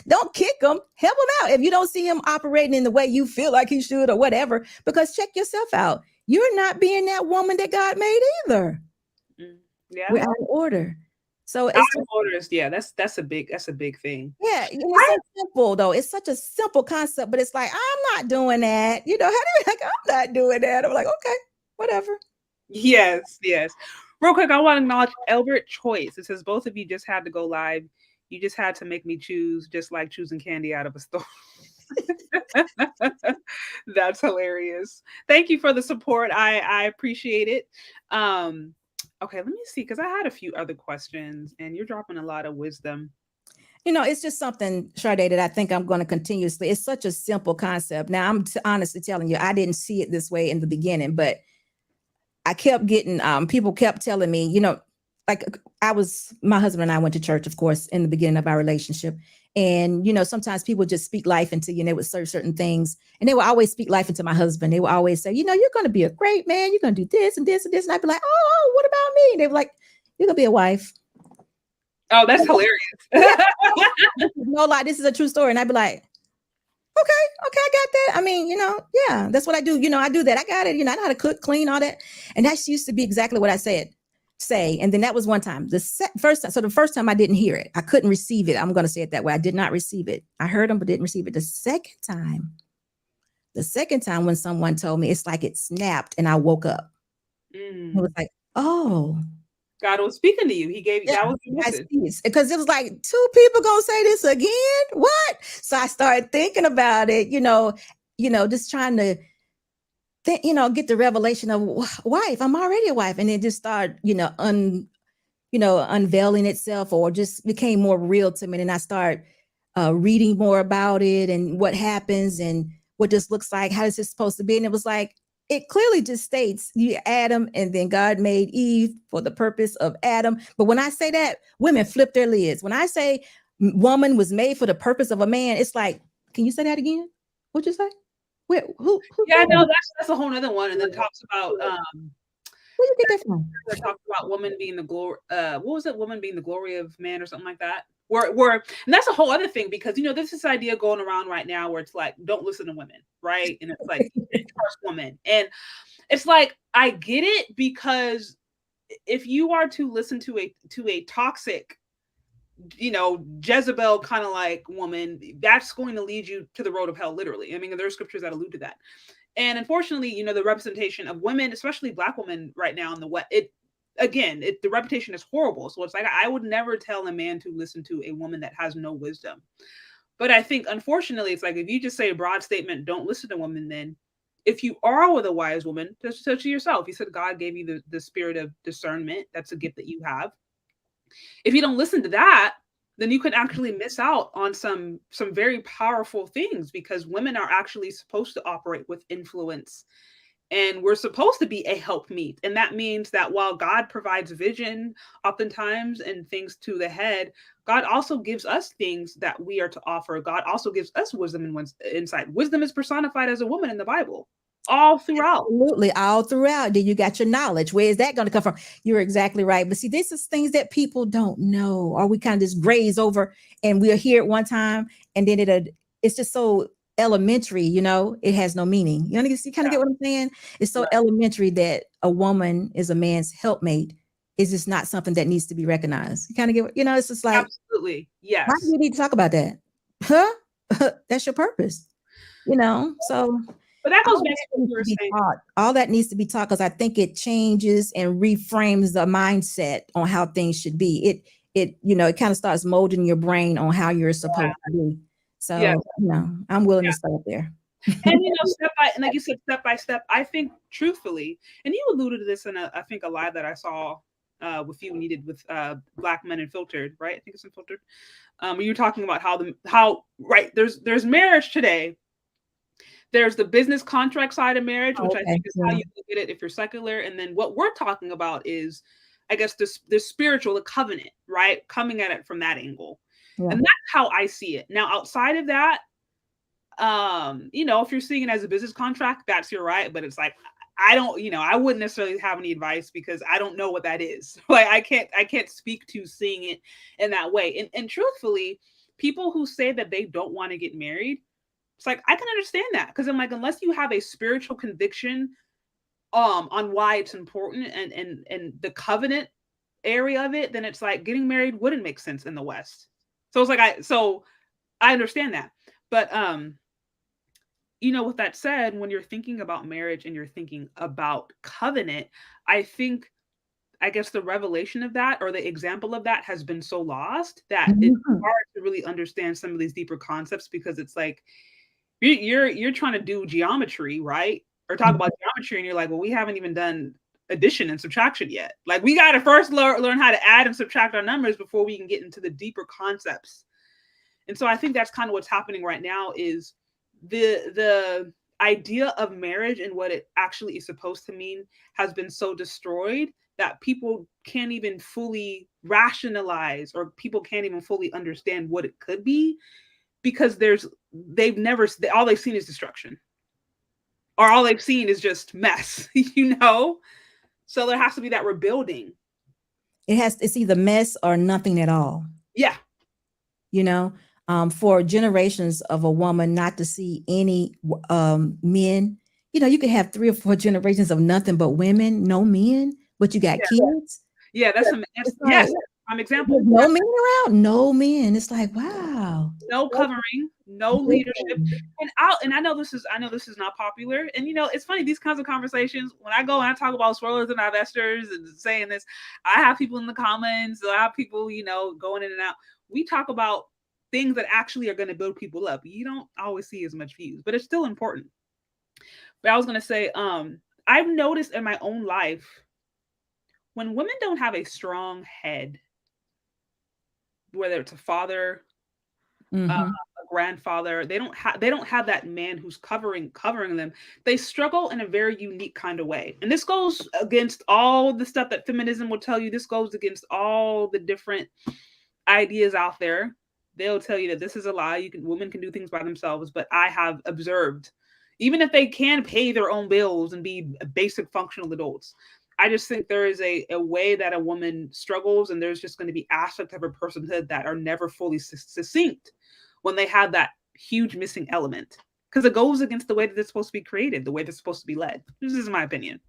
Don't kick him. Help him out. If you don't see him operating in the way you feel like he should or whatever, because check yourself out. You're not being that woman that God made either. Yeah. We're out of order. So out of orders. Yeah, that's a big thing. Yeah, it's so simple though. It's such a simple concept, but it's like, I'm not doing that. How do you like, I'm not doing that? I'm like, okay, whatever. Yes. Real quick, I want to acknowledge Albert Choice. It says both of you just had to go live. You just had to make me choose, just like choosing candy out of a store. That's hilarious. Thank you for the support. I appreciate it. Okay, let me see, because I had a few other questions and you're dropping a lot of wisdom. It's just something, Sade, that I think I'm going to continuously. It's such a simple concept. Now, I'm honestly telling you, I didn't see it this way in the beginning, but I kept getting, people kept telling me, like my husband and I went to church, of course, in the beginning of our relationship. And, sometimes people just speak life into you, and they would say certain things, and they would always speak life into my husband. They would always say, you're going to be a great man. You're going to do this and this and this. And I'd be like, oh, what about me? And they were like, you're going to be a wife. Oh, that's hilarious. No lie. This is a true story. And I'd be like, okay, I got that. I mean, yeah, that's what I do. I do that. I got it. I know how to cook, clean, all that. And that used to be exactly what I say. And then that was one time. The first time I didn't hear it. I couldn't receive it. I'm going to say it that way. I did not receive it. I heard him, but didn't receive it. The second time when someone told me, it's like it snapped and I woke up. It was like, oh. God was speaking to you. He gave you, that was the message. Because it was like, two people gonna say this again? What? So I started thinking about it, just trying to think, get the revelation of wife. I'm already a wife. And it just started, unveiling itself, or just became more real to me. And I started reading more about it and what happens and what this looks like. How is this supposed to be? And it was like, it clearly just states you Adam, and then God made Eve for the purpose of Adam. But when I say that, women flip their lids. When I say woman was made for the purpose of a man, it's like, can you say that again? What'd you say? Who yeah, no, that's a whole nother one. And then talks about where you get that from? It talks about woman being the glory. What was it? Woman being the glory of man, or something like that. And that's a whole other thing, because there's this idea going around right now where it's like, don't listen to women, right? And it's like, trust women, and it's like, I get it, because if you are to listen to a toxic, Jezebel kind of like woman, that's going to lead you to the road of hell, literally. I mean, there are scriptures that allude to that. And unfortunately, the representation of women, especially Black women right now in the West, the reputation is horrible. So it's like, I would never tell a man to listen to a woman that has no wisdom. But I think, unfortunately, it's like, if you just say a broad statement, don't listen to women, then if you are with a wise woman, just to yourself. You said God gave you the spirit of discernment. That's a gift that you have. If you don't listen to that, then you can actually miss out on some very powerful things, because women are actually supposed to operate with influence, and we're supposed to be a helpmeet. And that means that while God provides vision oftentimes and things to the head, God also gives us things that we are to offer. God also gives us wisdom and insight. Wisdom is personified as a woman in the Bible all throughout. Absolutely, all throughout. Then you got your knowledge. Where is that going to come from? You're exactly right. But see, this is things that people don't know, or we kind of just graze over, and we'll hear it one time, and then it's just so elementary, it has no meaning. You kind of get what I'm saying? It's so elementary that a woman is a man's helpmate is just not something that needs to be recognized. You kind of get, it's just like, absolutely, yes. Why do we need to talk about that? Huh? That's your purpose, so. But that goes back to what you were saying. All that needs to be taught, because I think it changes and reframes the mindset on how things should be. It kind of starts molding your brain on how you're supposed to be. So, I'm willing to start there. And like you said, step by step, I think truthfully, and you alluded to this in I think a live that I saw with you when you did with Black Men Unfiltered, right? I think it's Unfiltered. You were talking about how there's marriage today. There's the business contract side of marriage, which I think is how you look at it if you're secular. And then what we're talking about is, I guess, the spiritual, the covenant, right? Coming at it from that angle. Yeah. And that's how I see it. Now, outside of that, if you're seeing it as a business contract, that's your right. But it's like, I wouldn't necessarily have any advice, because I don't know what that is. Like, I can't speak to seeing it in that way. And truthfully, people who say that they don't want to get married, it's like, I can understand that, because I'm like, unless you have a spiritual conviction on why it's important and the covenant area of it, then it's like getting married wouldn't make sense in the West. So it's like I understand that. But with that said, when you're thinking about marriage and you're thinking about covenant, I guess the revelation of that, or the example of that, has been so lost that it's hard to really understand some of these deeper concepts, because it's like, you're trying to do geometry, right? Or talk about geometry, and you're like, well, we haven't even done addition and subtraction yet. Like, we got to first learn how to add and subtract our numbers before we can get into the deeper concepts. And so I think that's kind of what's happening right now, is the idea of marriage and what it actually is supposed to mean has been so destroyed that people can't even fully rationalize, or people can't even fully understand what it could be, because all they've seen is destruction, or all they've seen is just mess, So there has to be that rebuilding. It's either mess or nothing at all. Yeah. For generations of a woman not to see any men, you could have 3 or 4 generations of nothing but women, no men, but you got kids. Yeah, yes. I'm example. No men around, no men. It's like, wow. No covering, no leadership. And I know this is not popular. And it's funny, these kinds of conversations, when I go and I talk about swirlers and divestors and saying this, I have people in the comments, I have people, going in and out. We talk about things that actually are going to build people up. You don't always see as much views, but it's still important. But I was going to say, I've noticed in my own life, when women don't have a strong head, whether it's a father, a grandfather, they don't have that man who's covering them. They struggle in a very unique kind of way. And this goes against all the stuff that feminism will tell you. This goes against all the different ideas out there. They'll tell you that this is a lie. Women can do things by themselves. But I have observed, even if they can pay their own bills and be basic functional adults, I just think there is a way that a woman struggles, and there's just going to be aspects of her personhood that are never fully succinct when they have that huge missing element, because it goes against the way that it's supposed to be created, the way that's supposed to be led. This is my opinion.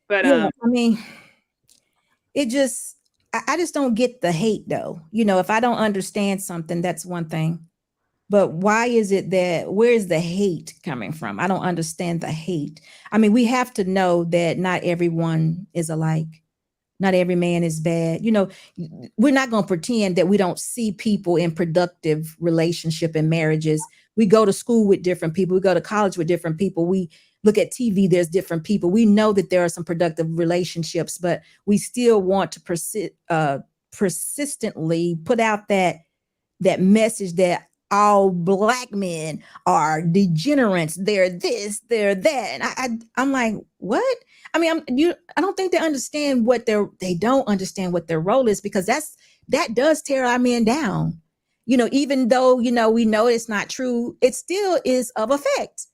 But I mean, I just don't get the hate, though. If I don't understand something, that's one thing. But why is it where's the hate coming from? I don't understand the hate. I mean, we have to know that not everyone is alike. Not every man is bad. We're not going to pretend that we don't see people in productive relationship and marriages. We go to school with different people. We go to college with different people. We look at TV, there's different people. We know that there are some productive relationships, but we still want to persistently put out that message that all Black men are degenerates, they're this, they're that, and I'm like, what? I mean, I don't think they understand what they don't understand what their role is, because that does tear our men down. Even though we know it's not true, it still is of effect.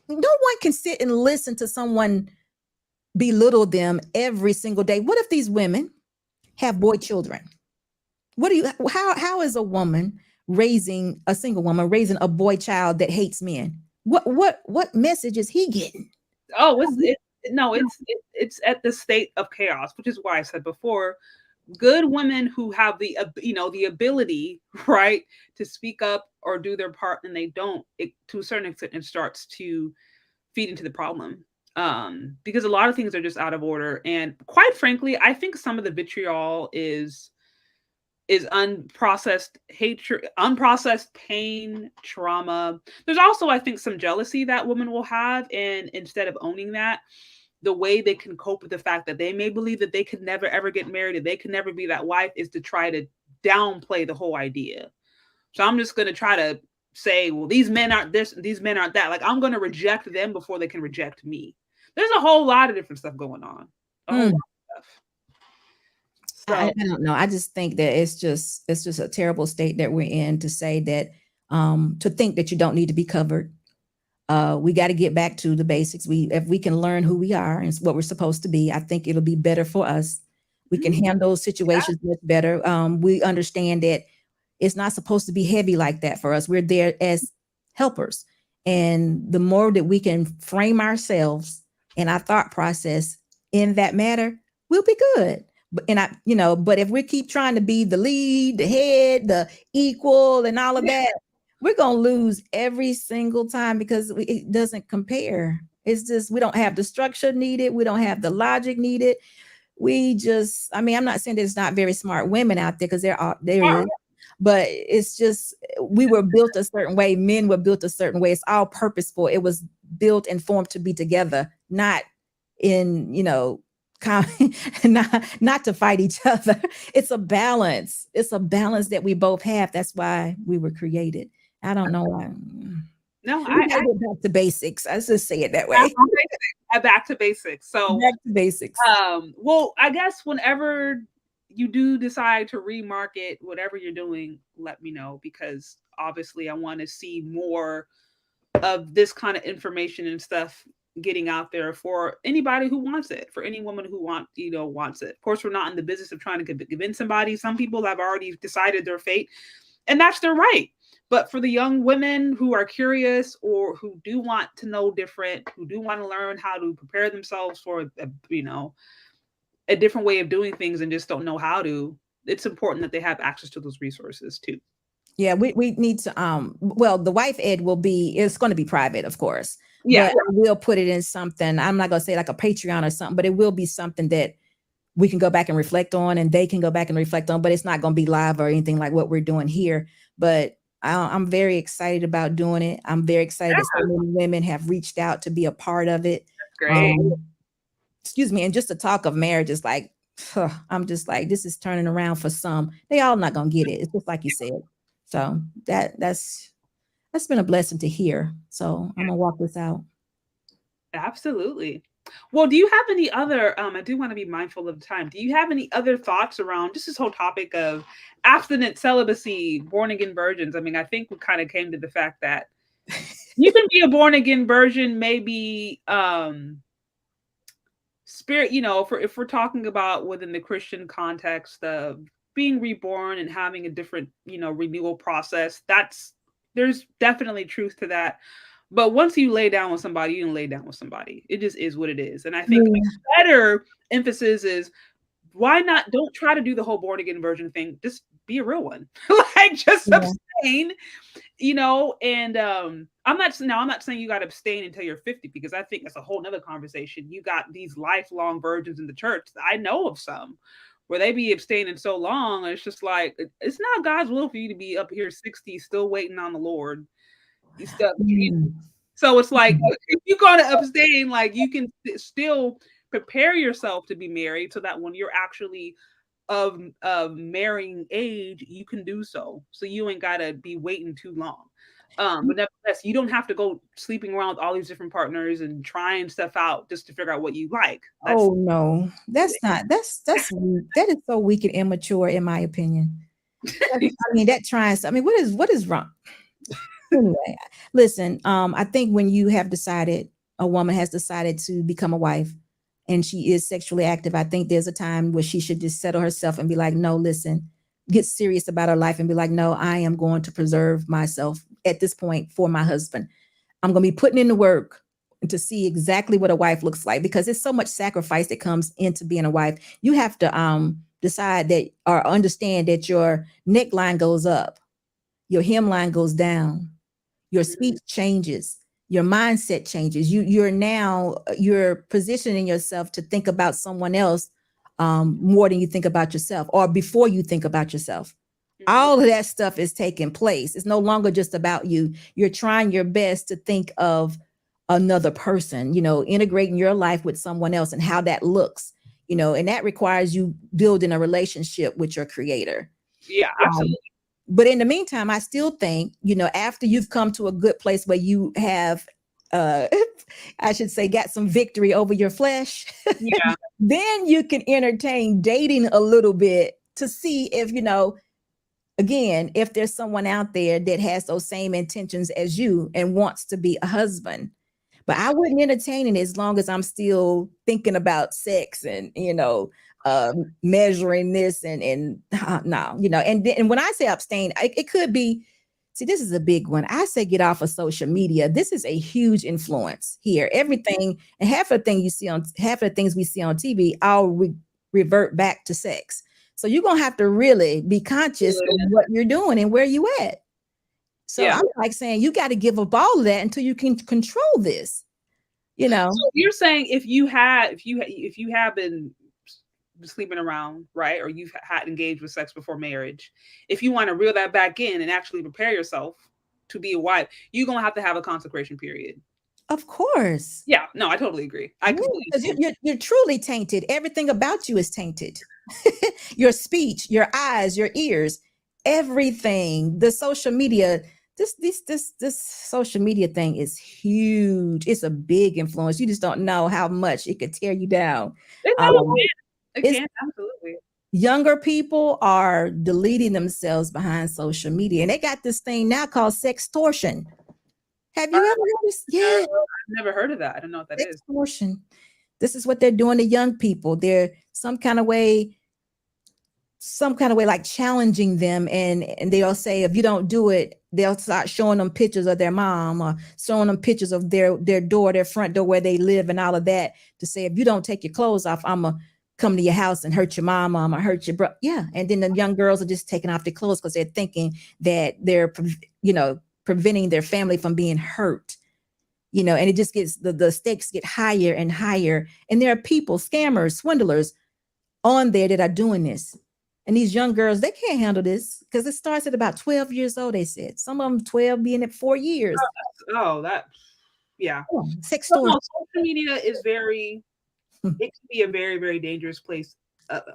No one can sit and listen to someone belittle them every single day. What if these women have boy children? How is a woman raising a single woman raising a boy child that hates men? What message is he getting? Oh, it's at the state of chaos, which is why I said before, good women who have the ability, right, to speak up or do their part, and they don't, to a certain extent, it starts to feed into the problem. Because a lot of things are just out of order, and quite frankly, I think some of the vitriol is unprocessed hatred, unprocessed pain, trauma. There's also, I think, some jealousy that women will have, and instead of owning that, the way they can cope with the fact that they may believe that they could never ever get married, and they could never be that wife, is to try to downplay the whole idea. So I'm just going to try to say, well, these men aren't this, these men aren't that. Like, I'm going to reject them before they can reject me. There's a whole lot of different stuff going on. A whole lot of stuff. So I don't know. I just think that it's just a terrible state that we're in, to say that, to think that you don't need to be covered. We got to get back to the basics. If we can learn who we are and what we're supposed to be, I think it'll be better for us. We can handle situations much better. We understand that it's not supposed to be heavy like that for us. We're there as helpers. And the more that we can frame ourselves and our thought process in that matter, we'll be good. But if we keep trying to be the lead, the head, the equal, and all of that, we're going to lose every single time, because it doesn't compare. It's just, we don't have the structure needed. We don't have the logic needed. I'm not saying there's not very smart women out there, because there is, but it's just, we were built a certain way. Men were built a certain way. It's all purposeful. It was built and formed to be together, not in, not to fight each other. It's a balance. It's a balance that we both have. That's why we were created. I don't know why. No, I get back to basics. I just say it that way. Back to basics. So back to basics. Well, I guess whenever you do decide to remarket whatever you're doing, let me know, because obviously I want to see more of this kind of information and stuff getting out there for anybody who wants it, for any woman who wants it. Of course, we're not in the business of trying to convince somebody. Some people have already decided their fate, and that's their right. But for the young women who are curious, or who do want to know different, who do want to learn how to prepare themselves for a different way of doing things and just don't know how to, it's important that they have access to those resources too. Yeah, we need to, well, the wife ed it's going to be private, of course. Yeah. But we'll put it in something, I'm not going to say like a Patreon or something, but it will be something that we can go back and reflect on, and they can go back and reflect on, but it's not going to be live or anything like what we're doing here. But I'm very excited about doing it. I'm very excited that so many women have reached out to be a part of it. That's great. Excuse me. And just the talk of marriage is like, I'm just like, this is turning around for some. They all not going to get it. It's just like you said. So that's been a blessing to hear. So I'm gonna walk this out. Absolutely. Well, do you have any other, I do want to be mindful of the time. Do you have any other thoughts around just this whole topic of abstinent celibacy, born again virgins? I mean, I think we kind of came to the fact that you can be a born again virgin, maybe spirit, if we're talking about within the Christian context of being reborn and having a different, renewal process, there's definitely truth to that. But once you lay down with somebody, you can lay down with somebody. It just is what it is. And I think a better emphasis is, why not? Don't try to do the whole born again virgin thing. Just be a real one. Like, just abstain, and I'm not saying you got to abstain until you're 50, because I think that's a whole nother conversation. You got these lifelong virgins in the church. I know of some where they be abstaining so long. It's just like, it's not God's will for you to be up here 60, still waiting on the Lord. So it's like, if you're going to abstain, like, you can still prepare yourself to be married, so that when you're actually of marrying age, you can do so. So you ain't gotta be waiting too long. But nevertheless, you don't have to go sleeping around with all these different partners and trying stuff out just to figure out what you like. That's Oh no, that's weak. That is so weak and immature, in my opinion. I mean, that trying. I mean, what is wrong? Anyway, listen. I think when you have decided, a woman has decided to become a wife, and she is sexually active, I think there's a time where she should just settle herself and be like, no, listen, get serious about her life and be like, no, I am going to preserve myself at this point for my husband. I'm going to be putting in the work to see exactly what a wife looks like, because there's so much sacrifice that comes into being a wife. You have to decide that, or understand that your neckline goes up, your hemline goes down, your speech changes, your mindset changes. You're positioning yourself to think about someone else more than you think about yourself, or before you think about yourself. All of that stuff is taking place. It's no longer just about you. You're trying your best to think of another person, integrating your life with someone else and how that looks, and that requires you building a relationship with your creator. Yeah, absolutely. But in the meantime, I still think, after you've come to a good place where you have, I should say, got some victory over your flesh, yeah, then you can entertain dating a little bit to see if, again, if there's someone out there that has those same intentions as you and wants to be a husband. But I wouldn't entertain it as long as I'm still thinking about sex and, measuring this and no, and when I say abstain, it could be, see, this is a big one. I say get off of social media. This is a huge influence here. Everything, and half of the things we see on TV, all revert back to sex. So you're going to have to really be conscious of what you're doing and where you at. So I'm like saying, you got to give up all of that until you can control this, So you're saying if you have been sleeping around, right, or you've had engaged with sex before marriage, if you want to reel that back in and actually prepare yourself to be a wife, you're going to have a consecration period. Of course. Yeah, no, I totally agree. You're truly tainted. Everything about you is tainted. Your speech, your eyes, your ears, everything. The social media, this social media thing is huge. It's a big influence. You just don't know how much it could tear you down. It can, absolutely. Younger people are deleting themselves behind social media, and they got this thing now called sextortion. Have you ever heard this? Yeah, I've never heard of that. I don't know what that is. Sextortion. This is what they're doing to young people. They're some kind of way like challenging them, and they'll say if you don't do it, they'll start showing them pictures of their mom or showing them pictures of their door, their front door where they live, and all of that, to say if you don't take your clothes off, I'm gonna come to your house and hurt your mom, or hurt your bro. Yeah, and then the young girls are just taking off their clothes because they're thinking that they're preventing their family from being hurt. And it just gets the stakes get higher and higher, and there are people, scammers, swindlers on there that are doing this. And these young girls, they can't handle this because it starts at about 12 years old, they said. Some of them 12, being at 4 years. Yeah. Sex story. Social media is it can be a very, very dangerous place.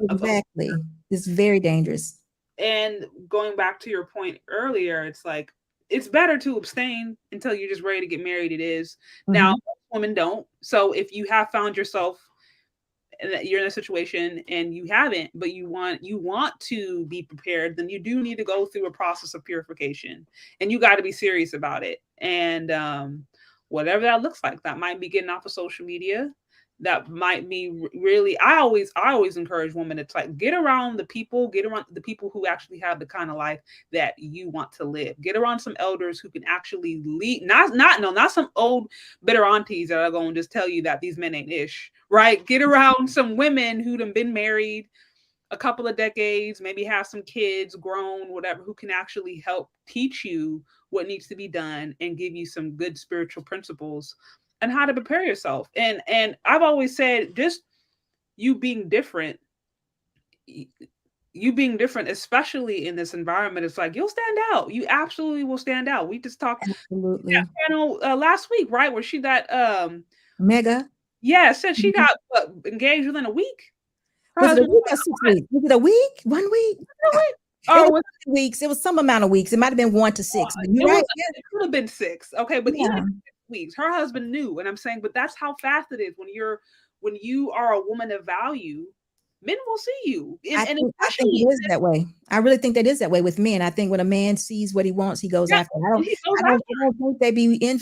Exactly. It's very dangerous. And going back to your point earlier, it's like, it's better to abstain until you're just ready to get married. It is. Now, women don't. So if you have found yourself you're in a situation and you haven't, but you want to be prepared, then you do need to go through a process of purification, and you got to be serious about it. And whatever that looks like, that might be getting off of social media. That might be really, I always encourage women to get around the people who actually have the kind of life that you want to live. Get around some elders who can actually lead, not some old bitter aunties that are going to just tell you that these men ain't ish, right? Get around some women who've been married a couple of decades, maybe have some kids grown, whatever, who can actually help teach you what needs to be done and give you some good spiritual principles and how to prepare yourself. And I've always said, just you being different, especially in this environment, it's like, you'll stand out. You absolutely will stand out. We just talked last week, right? Where she got Meaghan. Yeah, said she got engaged within a week. Her Was it a husband week was or 6 weeks? Was it a week? 1 week? like, It oh, was weeks. It was some amount of weeks. It might have been 1 to 6, but you're it was right. Yeah. it could have been 6. Okay, but even Yeah. 6 weeks, her husband knew. And I'm saying, but that's how fast it is when you are a woman of value, men will see you. And I think especially, it is that way. I really think that is that way with men. I think when a man sees what he wants, he goes yeah, after it. and he goes I after. don't think they be in.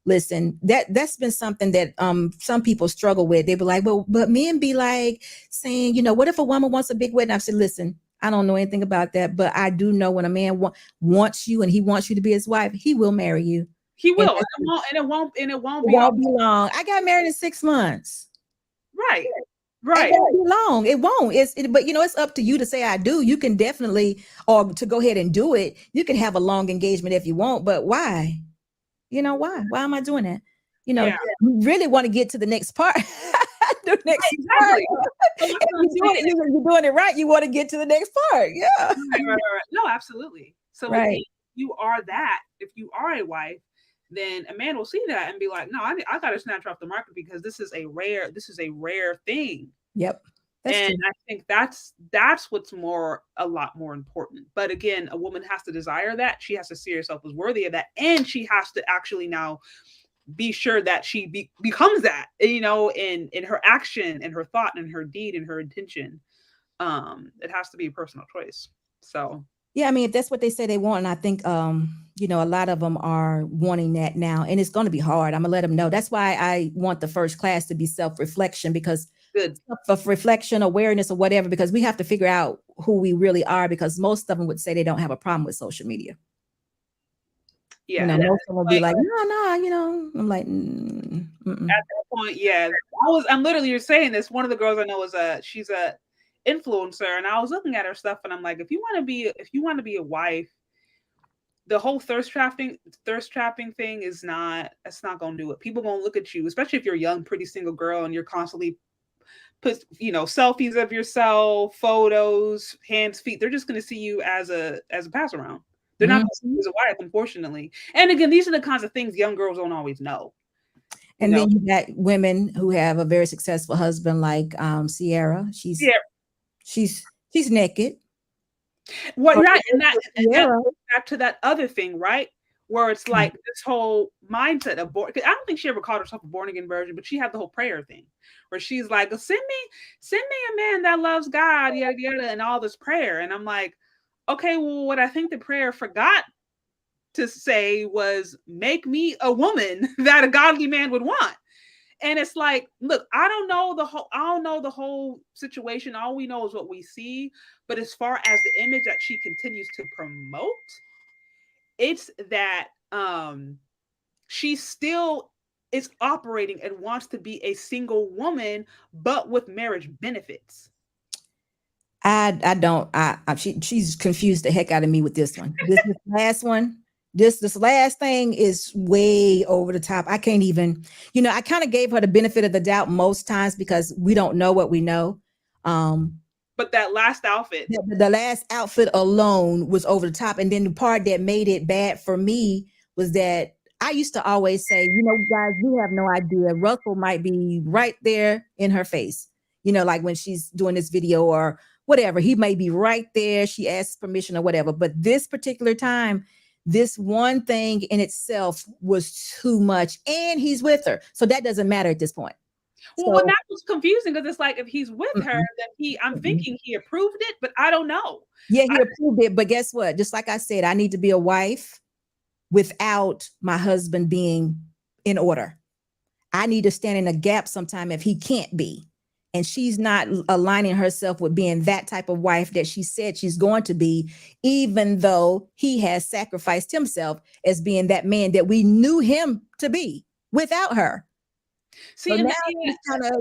Listen, that's been something that some people struggle with. They be like, well, but men be like saying, what if a woman wants a big wedding? I've said, listen, I don't know anything about that, but I do know when a man wants you and he wants you to be his wife, he will marry you. He And will, and it won't it be all won't be long. I got married in 6 months. right. It Right. won't be long. It won't. But it's up to you to say I do. You can definitely, or to go ahead and do it. You can have a long engagement if you want, but why? Why? Why am I doing that? Yeah. You really want to get to the next part. The next part. Exactly. So If that's what I'm saying. you're doing it right, you want to get to the next part. Yeah. Right. No, absolutely. So again, Right. you are that. If you are a wife, then a man will see that and be like, "No, I got to snatch her off the market because this is a rare thing." Yep. That's And true. I think that's what's a lot more important. But again, a woman has to desire that. She has to see herself as worthy of that, and she has to actually now be sure that she becomes that, in her action and her thought and her deed and her intention. It has to be a personal choice. So Yeah, I mean, if that's what they say they want, and I think a lot of them are wanting that now, and it's going to be hard. I'm gonna let them know. That's why I want the first class to be self-reflection, because good. of reflection, awareness, or whatever, because we have to figure out who we really are, because most of them would say they don't have a problem with social media. Yeah. Most of them will be Like, like, no, I'm like, at that point, yeah. I'm literally saying this. One of the girls I know she's a influencer, and I was looking at her stuff and I'm like, if you want to be a wife, the whole thirst trapping thing it's not gonna do it. People gonna look at you, especially if you're a young, pretty single girl and you're constantly put selfies of yourself, photos, hands, feet. They're just gonna see you as a pass around. They're not gonna see you as a wife, unfortunately. And again, these are the kinds of things young girls don't always know. And then you got women who have a very successful husband, like Sierra. She's naked. Well, right, and that Sierra. goes back to that other thing, right? Where it's like this whole mindset of I don't think she ever called herself a born again virgin, but she had the whole prayer thing, where she's like, send me a man that loves God, yada yada, and all this prayer. And I'm like, okay, well, what I think the prayer forgot to say was, make me a woman that a godly man would want. And it's like, look, I don't know the whole situation. All we know is what we see. But as far as the image that she continues to promote, it's that she still is operating and wants to be a single woman, but with marriage benefits. I don't. She's confused the heck out of me with this one. This last one. This last thing is way over the top. I can't even. I kind of gave her the benefit of the doubt most times because we don't know what we know. But that last outfit, the last outfit alone was over the top, and then the part that made it bad for me was that I used to always say, guys, you have no idea. Russell might be right there in her face. Like when she's doing this video or whatever, he may be right there. She asks permission or whatever. But this particular time, this one thing in itself was too much, and he's with her. So that doesn't matter at this point. Well, that was confusing because it's like, if he's with her, then I'm thinking he approved it, but I don't know. Yeah, he approved it. But guess what? Just like I said, I need to be a wife without my husband being in order. I need to stand in a gap sometime if he can't be. And she's not aligning herself with being that type of wife that she said she's going to be, even though he has sacrificed himself as being that man that we knew him to be without her. See, so now she's kind of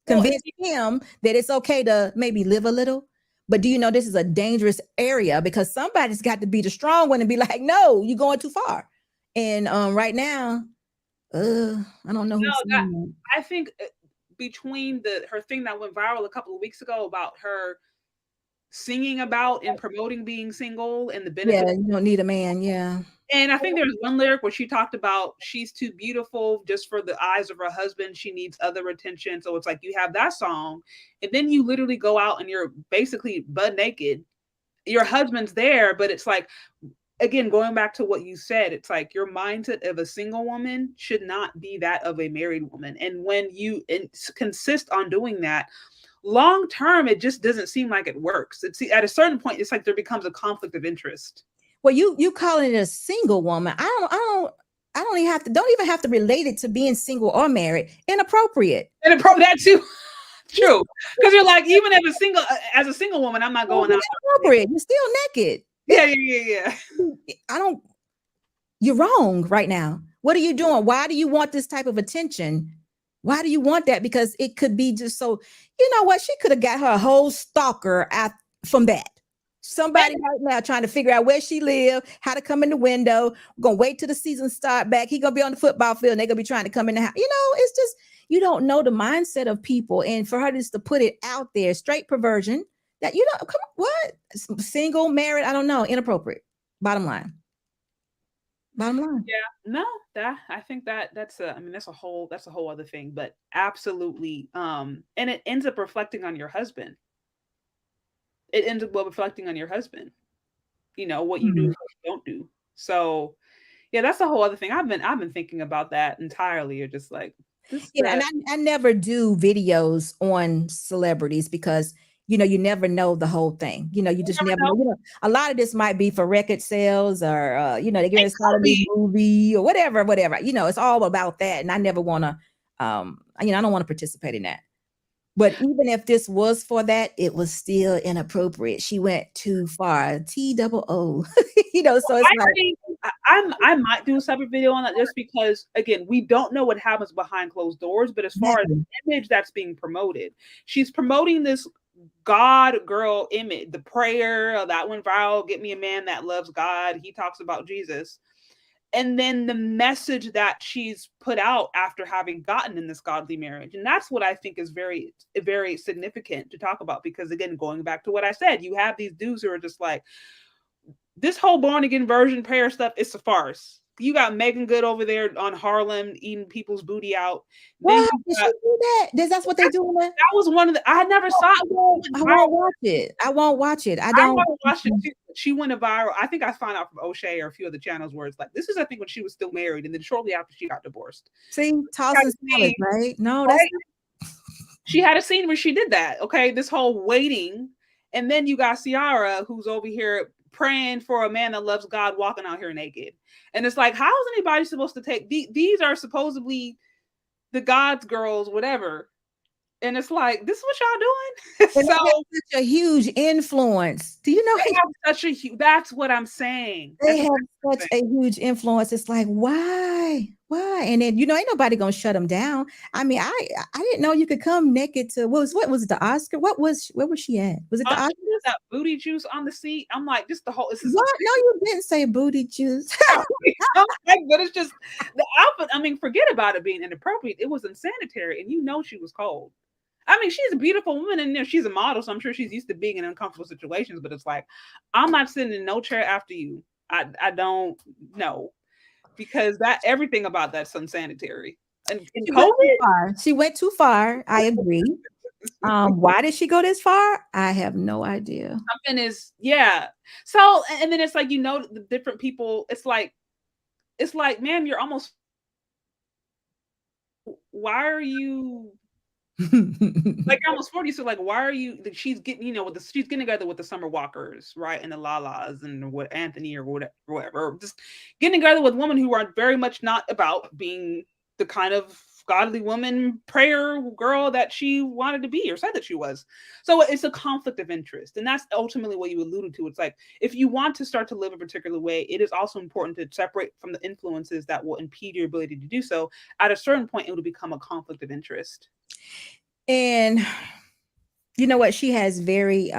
convinced him that it's okay to maybe live a little. But do you know this is a dangerous area, because somebody's got to be the strong one and be like, no, you're going too far. And right now, I don't know. I think between her thing that went viral a couple of weeks ago about her singing about and promoting being single and the benefits. Yeah, you don't need a man. Yeah. And I think there's one lyric where she talked about she's too beautiful just for the eyes of her husband. She needs other attention. So it's like you have that song, and then you literally go out and you're basically butt naked. Your husband's there, but it's like, again, going back to what you said, it's like your mindset of a single woman should not be that of a married woman. And when you consist on doing that, long term, it just doesn't seem like it works. It's at a certain point, it's like there becomes a conflict of interest. Well, you calling it a single woman. I don't even have to relate it to being single or married. Inappropriate. And that too. True. Because you're like, even as a single woman, I'm not going out. Inappropriate. You're still naked. Yeah. You're wrong right now. What are you doing? Why do you want this type of attention? Why do you want that? Because it could be just so, you know what? She could have got her whole stalker from that. Somebody right now trying to figure out where she live, how to come in the window. We're going to wait till the season start back. He going to be on the football field and they're going to be trying to come in the house. You know, it's just, you don't know the mindset of people. And for her just to put it out there, straight perversion that, you know, come on, what? Single, married, I don't know. Inappropriate. Bottom line. Yeah, no, I think that's a whole other thing, but absolutely. And it ends up reflecting on your husband. It ends up reflecting on your husband, you know, what you do, what you don't do. So yeah, that's a whole other thing. I've been thinking about that entirely. You're just like, and I never do videos on celebrities because, you know, you never know the whole thing. You know, you just never know. You know, a lot of this might be for record sales or, you know, they're getting started a movie or whatever. You know, it's all about that. And I never want to, you know, I don't want to participate in that. But even if this was for that, it was still inappropriate. She went too far. TOO. You know, so it's I might do a separate video on that just because, again, we don't know what happens behind closed doors. But as far as the image that's being promoted, she's promoting this God girl image, the prayer that went viral, get me a man that loves God. He talks about Jesus. And then the message that she's put out after having gotten in this godly marriage. And that's what I think is very, very significant to talk about. Because again, going back to what I said, you have these dudes who are just like, this whole born again version prayer stuff is a farce. You got Meaghan Good over there on Harlem eating people's booty out. Did she do that? That's what they do? That was one of the. I never saw it. I won't watch it. I won't watch it. I don't watch it too. She went viral. I think I found out from O'Shea or a few other channels where it's like, this is, I think, when she was still married, and then shortly after she got divorced. See, tossing salad, right? No, that's. She had a scene where she did that. Okay, this whole waiting, and then you got Ciara, who's over here praying for a man that loves God, walking out here naked. And it's like, how is anybody supposed to take these are supposedly the God's girls, whatever. And it's like, this is what y'all doing. So such a huge influence. Do you know they have such a huge, that's what I'm saying. They have such a huge influence. It's like, why? And then, you know, ain't nobody gonna shut them down. I mean, I didn't know you could come naked to what was it, the Oscar? Where was she at? Was it the Oscar? That booty juice on the seat. I'm like, just the whole what? No, you didn't say booty juice. But it's just the outfit. I mean, forget about it being inappropriate. It was unsanitary, and you know she was cold. I mean, she's a beautiful woman, and you know, she's a model, so I'm sure she's used to being in uncomfortable situations. But it's like, I'm not sitting in no chair after you. I don't know, because that everything about that's unsanitary. And she went too far. I agree. Why did she go this far? I have no idea. Something is, yeah. So, and then it's like, you know, the different people. It's like, man, you're almost. Why are you? Like almost 40, so like, why are you? She's getting, you know, she's getting together with the Summer Walkers, right, and the Lalas and what Anthony or whatever, just getting together with women who are very much not about being the kind of godly woman prayer girl that she wanted to be or said that she was. So it's a conflict of interest, and that's ultimately what you alluded to. It's like, if you want to start to live a particular way, it is also important to separate from the influences that will impede your ability to do so. At a certain point, it will become a conflict of interest. And you know what? She has she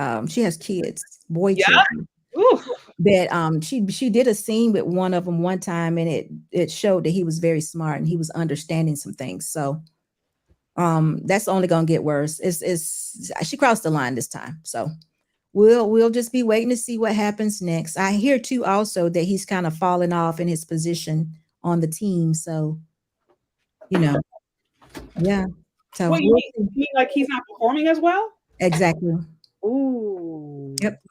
has kids, children. Ooh. That she did a scene with one of them one time, and it showed that he was very smart and he was understanding some things. So that's only gonna get worse. She crossed the line this time. So we'll just be waiting to see what happens next. I hear too also that he's kind of fallen off in his position on the team. So, you know, yeah. So What we'll you see. mean like he's not performing as well? Exactly. Ooh. Yep.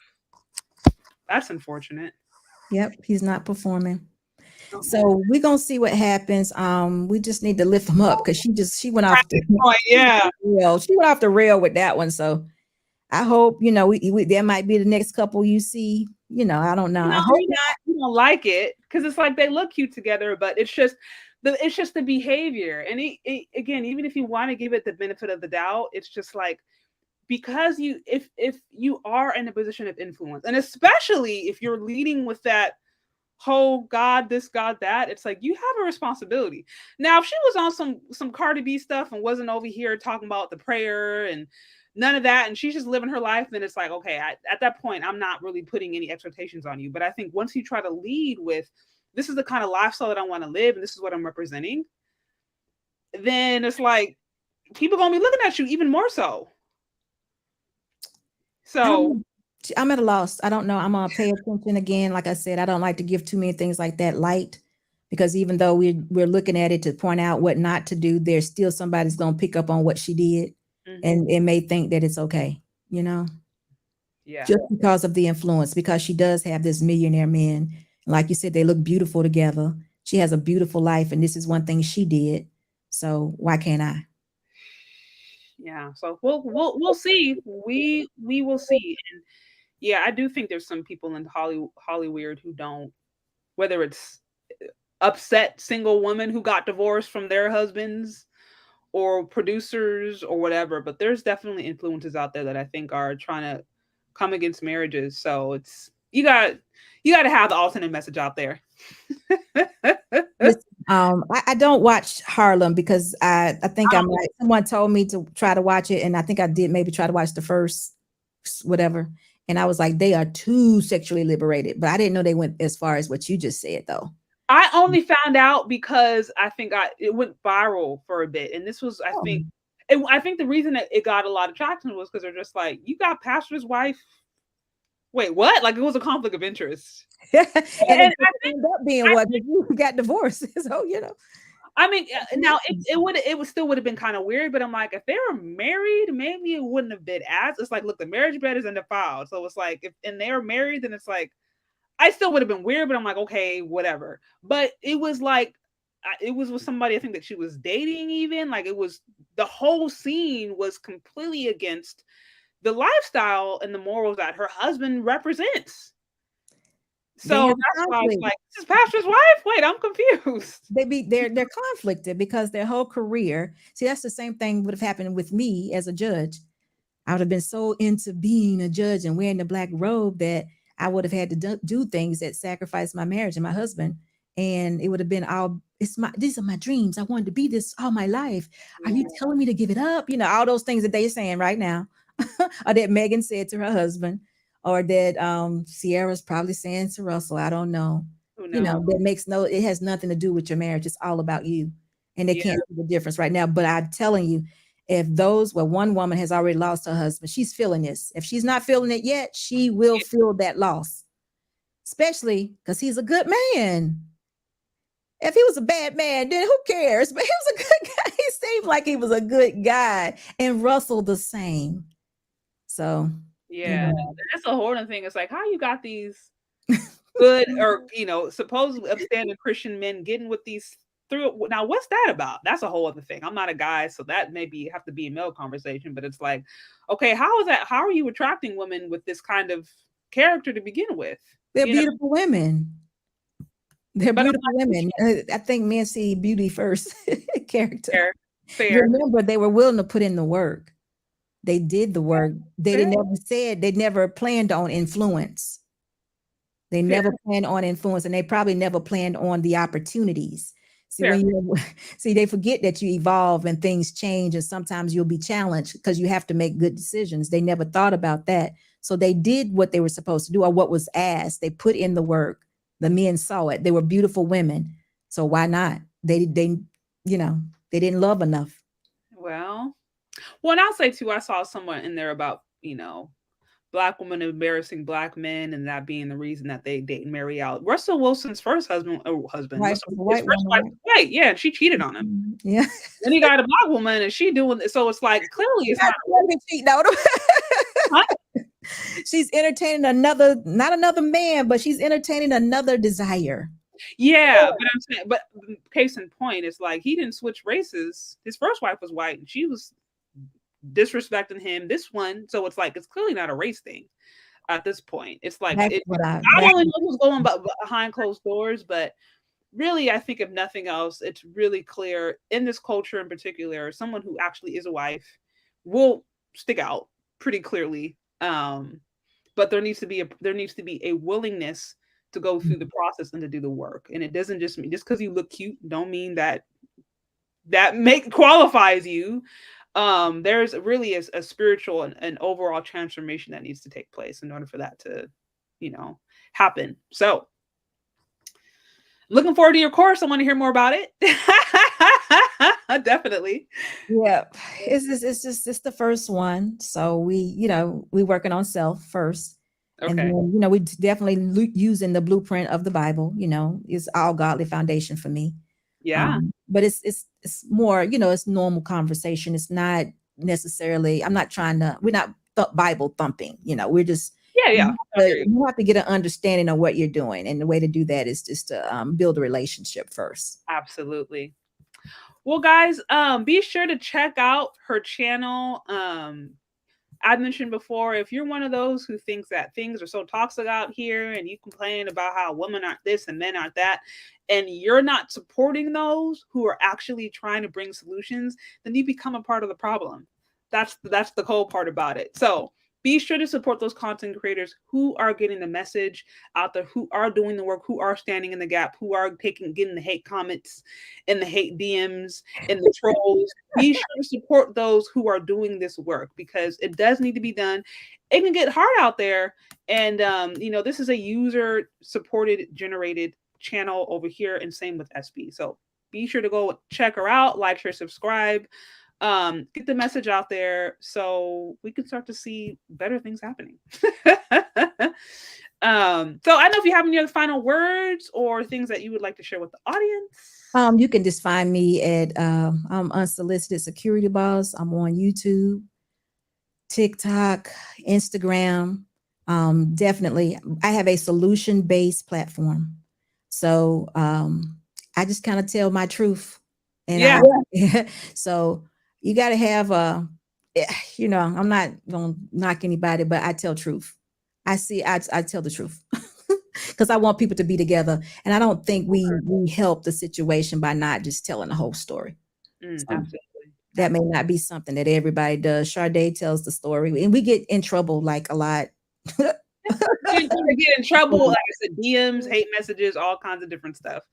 That's unfortunate. Yep. He's not performing. Okay. So we're gonna see what happens. We just need to lift him up because she went off the Yeah. rail. She went off the rail with that one. So I hope, we there might be the next couple you see. I don't know. I hope not. You don't like it because it's like they look cute together, but it's just the behavior. And again, even if you want to give it the benefit of the doubt, it's just like because if you are in a position of influence, and especially if you're leading with that whole God this, God that, it's like you have a responsibility. Now, if she was on some Cardi B stuff and wasn't over here talking about the prayer and none of that, and she's just living her life, then it's like, okay, at that point, I'm not really putting any expectations on you. But I think once you try to lead with, this is the kind of lifestyle that I want to live, and this is what I'm representing, then it's like people gonna be looking at you even more so. So I'm at a loss. I don't know. I'm gonna pay attention again. Like I said, I don't like to give too many things like that light because even though we're looking at it to point out what not to do, there's still somebody's gonna pick up on what she did and it may think that it's okay, yeah. just because of the influence, because she does have this millionaire man. Like you said, they look beautiful together. She has a beautiful life, and this is one thing she did. So why can't I? Yeah, so we'll see. We will see. And yeah, I do think there's some people in Hollywood who don't, whether it's upset single women who got divorced from their husbands or producers or whatever, but there's definitely influences out there that I think are trying to come against marriages. So it's you got to have the alternate message out there. Listen, I don't watch Harlem because I think I might. Someone told me to try to watch it, and I think I did maybe try to watch the first whatever, and I was like, they are too sexually liberated, but I didn't know they went as far as what you just said, though. I only found out because I think it went viral for a bit, and this was I think the reason that it got a lot of traction was because they're just like, you got pastor's wife. Wait, what? Like it was a conflict of interest. and it ended up being what you got divorced. So I mean, now it still would have been kind of weird, but I'm like, if they were married, maybe it wouldn't have been as. It's like, look, the marriage bed is undefiled, so it's like if and they're married, then it's like I still would have been weird, but I'm like, okay, whatever. But it was like it was with somebody I think that she was dating, even like it was the whole scene was completely against the lifestyle and the morals that her husband represents. So that's why I was like, this is pastor's wife? Wait, I'm confused. They're conflicted because their whole career. See, that's the same thing would have happened with me as a judge. I would have been so into being a judge and wearing the black robe that I would have had to do things that sacrificed my marriage and my husband. And it would have been these are my dreams. I wanted to be this all my life. Are you telling me to give it up? All those things that they're saying right now, or that Meaghan said to her husband, or that Sierra's probably saying to Russell. I don't know. It has nothing to do with your marriage. It's all about you. And they can't see the difference right now. But I'm telling you, if one woman has already lost her husband, she's feeling this. If she's not feeling it yet, she will feel that loss, especially because he's a good man. If he was a bad man, then who cares? But he was a good guy. He seemed like he was a good guy. And Russell the same. So yeah, that's a whole other thing. It's like, how you got these good or supposedly upstanding Christian men getting with these through. Now, what's that about? That's a whole other thing. I'm not a guy, so that maybe have to be a male conversation. But it's like, okay, how is that? How are you attracting women with this kind of character to begin with? They're beautiful women. They're beautiful women. I think men see beauty first. Character. Fair. Remember, they were willing to put in the work. They did the work. They never planned on influence. They never planned on influence, and they probably never planned on the opportunities. See, they forget that you evolve and things change, and sometimes you'll be challenged because you have to make good decisions. They never thought about that. So they did what they were supposed to do or what was asked. They put in the work. The men saw it. They were beautiful women. So why not? They didn't love enough. Well, and I'll say too, I saw someone in there about, Black women embarrassing Black men, and that being the reason that they date and marry out. Russell Wilson's first husband, Wife was a his white first woman, wife right? was white, yeah, and she cheated on him. Yeah. Then he got a Black woman, and she doing it. So it's like clearly it's not. Huh? She's entertaining another, not another man, but she's entertaining another desire. Yeah, but I'm saying, but case in point, it's like he didn't switch races. His first wife was white, and she was disrespecting him. This one, so it's like it's clearly not a race thing at this point. It's like That's it, what I don't really know what's going behind closed doors, but really, I think if nothing else, it's really clear in this culture in particular, someone who actually is a wife will stick out pretty clearly. But there needs to be a willingness to go through the process and to do the work. And it doesn't just mean just because you look cute, don't mean that qualifies you. There's really a spiritual and overall transformation that needs to take place in order for that to, happen. So looking forward to your course. I want to hear more about it. Definitely. Yeah. It's the first one. So we working on self first. Okay. And then, we definitely using the blueprint of the Bible, it's all godly foundation for me. Yeah. But it's more, it's normal conversation. It's not necessarily, we're not Bible thumping, we're just, yeah. You have to get an understanding of what you're doing. And the way to do that is just to build a relationship first. Absolutely. Well, guys, be sure to check out her channel. I mentioned before, if you're one of those who thinks that things are so toxic out here and you complain about how women aren't this and men aren't that, and you're not supporting those who are actually trying to bring solutions, then you become a part of the problem. That's the whole part about it. So be sure to support those content creators who are getting the message out there, who are doing the work, who are standing in the gap, who are getting the hate comments and the hate DMs and the trolls. Be sure to support those who are doing this work because it does need to be done. It can get hard out there. And, this is a user supported, generated channel over here, and same with SB. So be sure to go check her out, like, share, subscribe. Get the message out there so we can start to see better things happening. So I don't know if you have any other final words or things that you would like to share with the audience. You can just find me at I'm Unsolicited Security Boss. I'm on YouTube, TikTok, Instagram. Definitely, I have a solution-based platform. So I just kind of tell my truth. And so you got to have I'm not going to knock anybody, but I tell truth. I tell the truth because I want people to be together. And I don't think we help the situation by not just telling the whole story. Absolutely. That may not be something that everybody does. Sade tells the story and we get in trouble like a lot. You get in trouble, like I said, DMs, hate messages, all kinds of different stuff.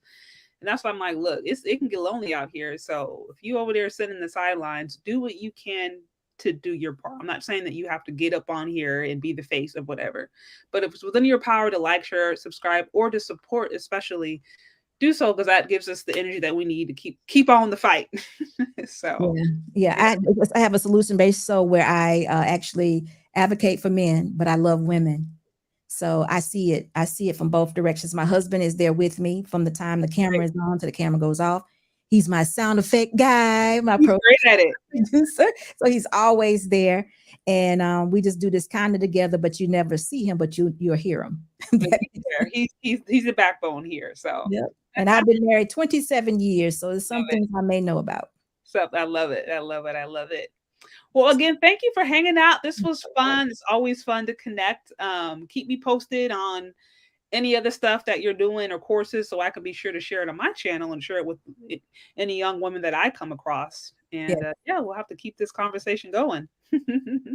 And that's why I'm like, look, it can get lonely out here. So if you over there sitting in the sidelines, do what you can to do your part. I'm not saying that you have to get up on here and be the face of whatever, but if it's within your power to like, share, subscribe, or to support, especially, do so because that gives us the energy that we need to keep on the fight. So I have a solution-based soul where I actually advocate for men, but I love women. So I see it from both directions. My husband is there with me from the time the camera is on to the camera goes off. He's my sound effect guy, my great at it. producer. So he's always there. And we just do this kind of together, but you never see him, but you'll hear him. He's the backbone here. So and I've been married 27 years. So there's some things I may know about. So I love it. I love it. I love it. Well, again, thank you for hanging out. This was fun. It's always fun to connect. Keep me posted on any other stuff that you're doing or courses so I can be sure to share it on my channel and share it with any young women that I come across. And we'll have to keep this conversation going.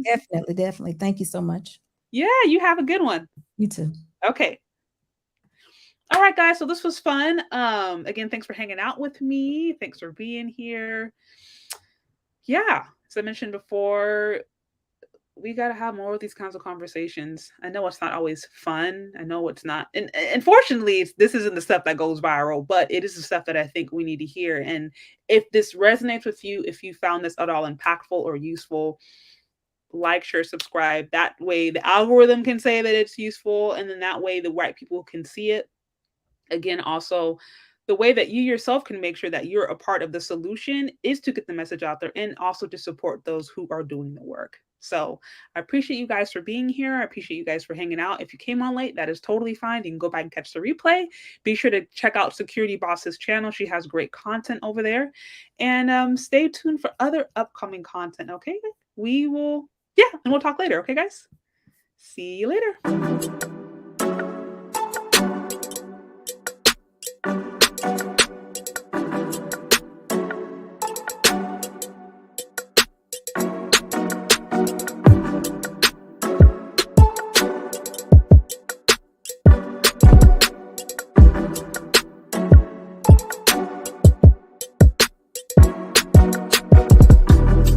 Definitely. Thank you so much. Yeah, you have a good one. You too. Okay. All right, guys. So this was fun. Again, thanks for hanging out with me. Thanks for being here. Yeah. As I mentioned before, we got to have more of these kinds of conversations. I know it's not always fun. I know it's not. And unfortunately, this isn't the stuff that goes viral, but it is the stuff that I think we need to hear. And if this resonates with you, if you found this at all impactful or useful, like, share, subscribe. That way the algorithm can say that it's useful, and then that way the right people can see it. Again, also, the way that you yourself can make sure that you're a part of the solution is to get the message out there and also to support those who are doing the work. So I appreciate you guys for being here. I appreciate you guys for hanging out. If you came on late, that is totally fine. You can go back and catch the replay. Be sure to check out Security Boss's channel. She has great content over there. And stay tuned for other upcoming content, okay? And we'll talk later, okay, guys? See you later.